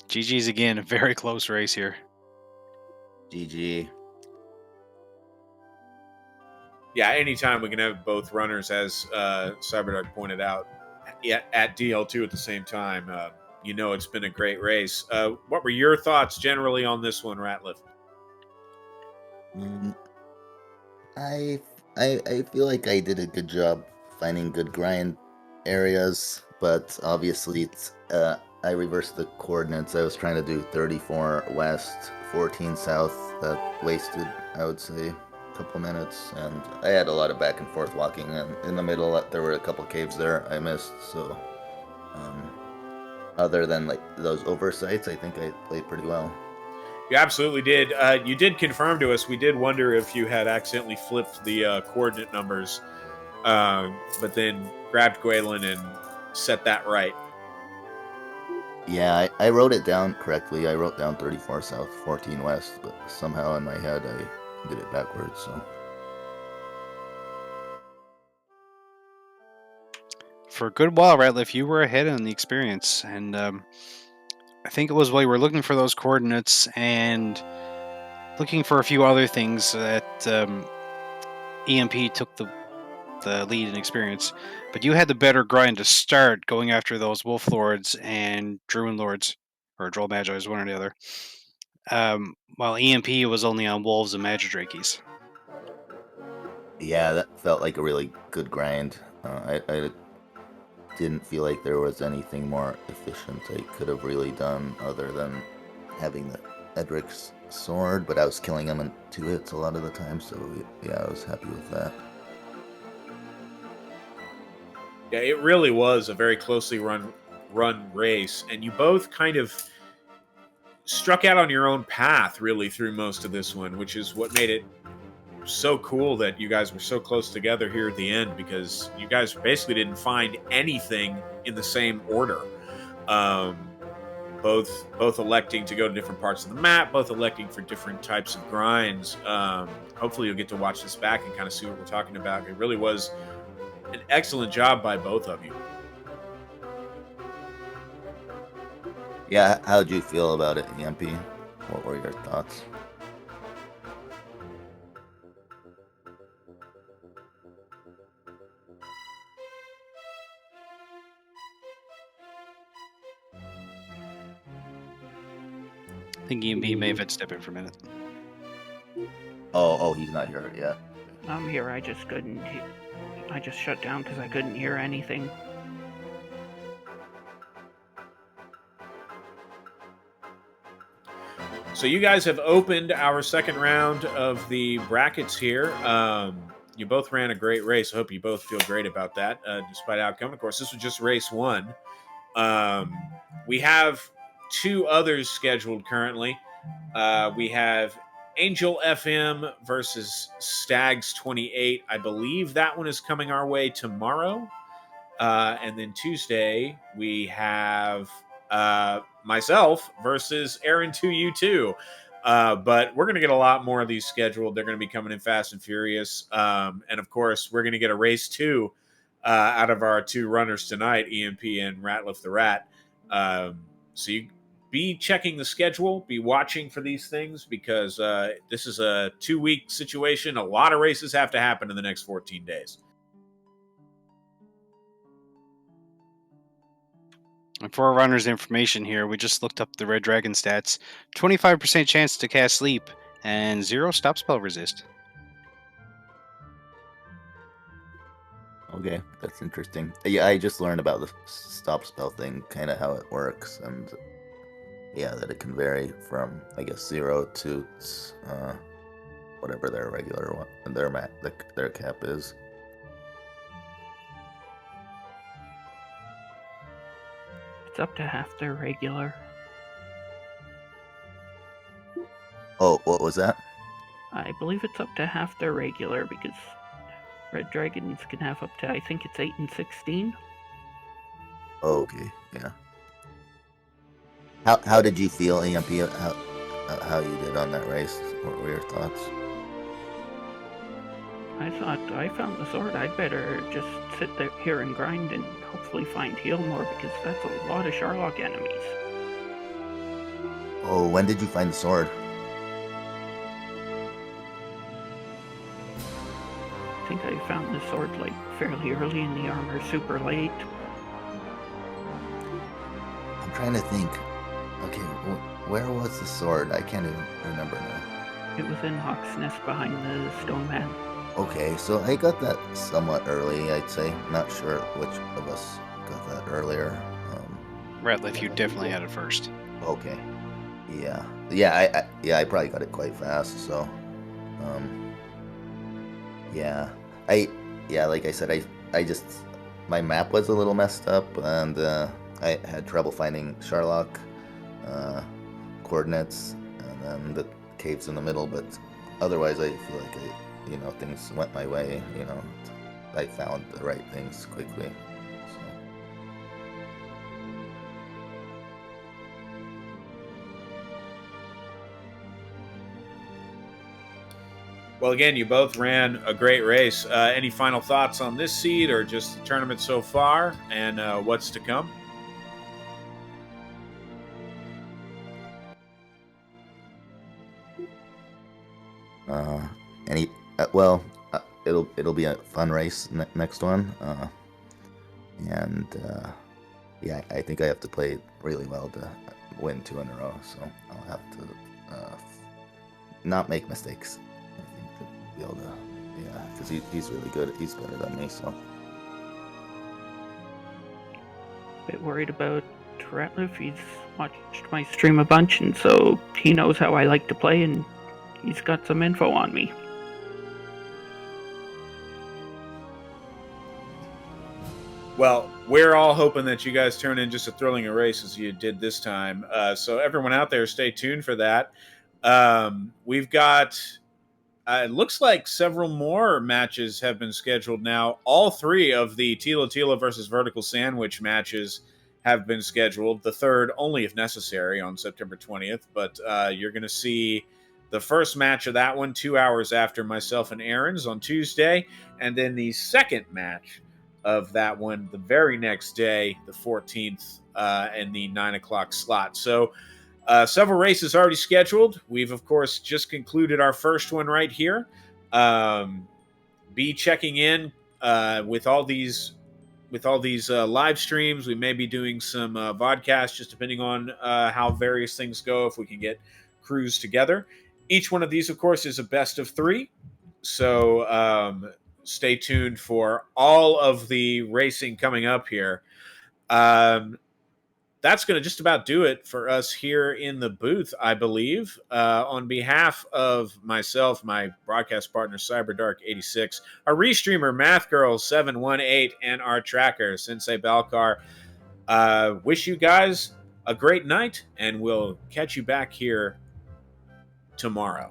GG's again, a very close race here. GG. Yeah, anytime we can have both runners, as Cyberdog pointed out, at DL2 at the same time, it's been a great race. What were your thoughts generally on this one, Ratliff? I feel like I did a good job finding good grind areas, but obviously it's I reversed the coordinates. I was trying to do 34 west, 14 south. That wasted, I would say, a couple minutes, and I had a lot of back and forth walking. And in the middle, there were a couple caves there I missed. So, other than like those oversights, I think I played pretty well. You absolutely did. You did confirm to us. We did wonder if you had accidentally flipped the coordinate numbers, but then grabbed Gwalin and set that right. Yeah, I wrote it down correctly. I wrote down 34 south, 14 west, but somehow in my head I did it backwards. So For a good while, Ratliff, you were ahead on the experience, and I think it was while you were looking for those coordinates and looking for a few other things that EMP took the lead in experience. But you had the better grind to start going after those Wolf Lords and Druid Lords, or Droll Magi, one or the other. While EMP was only on Wolves and Magidrakies. yeah, that felt like a really good grind. I didn't feel like there was anything more efficient I could have really done other than having the Edric's sword, but I was killing him in 2 hits a lot of the time, so yeah, I was happy with that. Yeah, it really was a very closely run race, and you both kind of struck out on your own path really through most of this one, which is what made it so cool that you guys were so close together here at the end, because you guys basically didn't find anything in the same order. Both electing to go to different parts of the map, both electing for different types of grinds. Hopefully you'll get to watch this back and kind of see what we're talking about. It really was an excellent job by both of you. Yeah, how'd you feel about it, EMP? What were your thoughts? I think EMP may have had to step in for a minute. Oh, he's not here yet. I'm here. I just couldn't. I just shut down because I couldn't hear anything. So you guys have opened our second round of the brackets here. You both ran a great race. I hope you both feel great about that, despite outcome. Of course, this was just race one. We have 2 others scheduled currently. We have Angel FM versus Stags 28. I believe that one is coming our way tomorrow. And then Tuesday, we have myself versus Aaron 2U2. But we're going to get a lot more of these scheduled. They're going to be coming in fast and furious. And of course, we're going to get a race 2 out of our two runners tonight, EMP and ratlifTheRat. So you be checking the schedule, be watching for these things, because this is a 2-week situation. A lot of races have to happen in the next 14 days. And for our runner's information here, we just looked up the Red Dragon stats. 25% chance to cast Sleep, and 0 stop spell resist. Okay, that's interesting. Yeah, I just learned about the stop spell thing, kind of how it works, and yeah, that it can vary from, I guess, 0 to whatever their regular one, their cap is. It's up to half their regular. Oh, what was that? I believe it's up to half their regular because red dragons can have up to, I think it's 8 and 16. Oh, okay, yeah. How did you feel, EMP? How you did on that race? What were your thoughts? I thought I found the sword. I'd better just sit there here and grind and hopefully find heal more because that's a lot of Sharlock enemies. Oh, when did you find the sword? I think I found the sword like fairly early in the armor, super late. I'm trying to think. Okay, where was the sword? I can't even remember now. It was in Hawk's Nest behind the stone man. Okay, so I got that somewhat early, I'd say. Not sure which of us got that earlier. Ratliff, you definitely had it first. Okay. Yeah. I probably got it quite fast. So, yeah. Like I said, I just my map was a little messed up, and I had trouble finding Sharlock coordinates, and then the caves in the middle. But otherwise, I feel like things went my way. I found the right things quickly. So. Well, again, you both ran a great race. Any final thoughts on this seed or just the tournament so far and what's to come? It'll be a fun race next one, and I think I have to play really well to win 2 in a row. So I'll have to not make mistakes. I think to be able to, because he's really good. He's better than me. So Bit worried about Ratliff. He's watched my stream a bunch, and so he knows how I like to play, and he's got some info on me. Well, we're all hoping that you guys turn in just as thrilling a race as you did this time. So everyone out there, stay tuned for that. We've got, it looks like several more matches have been scheduled now. All 3 of the Tila Tila versus Vertical Sandwich matches have been scheduled. The third, only if necessary, on September 20th. But you're going to see the first match of that one 2 hours after myself and Aaron's on Tuesday. And then the second match of that one the very next day, the 14th, in the 9 o'clock slot. So several races already scheduled. We've, of course, just concluded our first one right here. Be checking in with all these live streams. We may be doing some vodcasts, just depending on how various things go, if we can get crews together. Each one of these, of course, is a best of 3. So stay tuned for all of the racing coming up here. That's going to just about do it for us here in the booth, I believe. On behalf of myself, my broadcast partner, CyberDark86, our restreamer, MathGirl718, and our tracker, Sensei Balkar, wish you guys a great night, and we'll catch you back here tomorrow.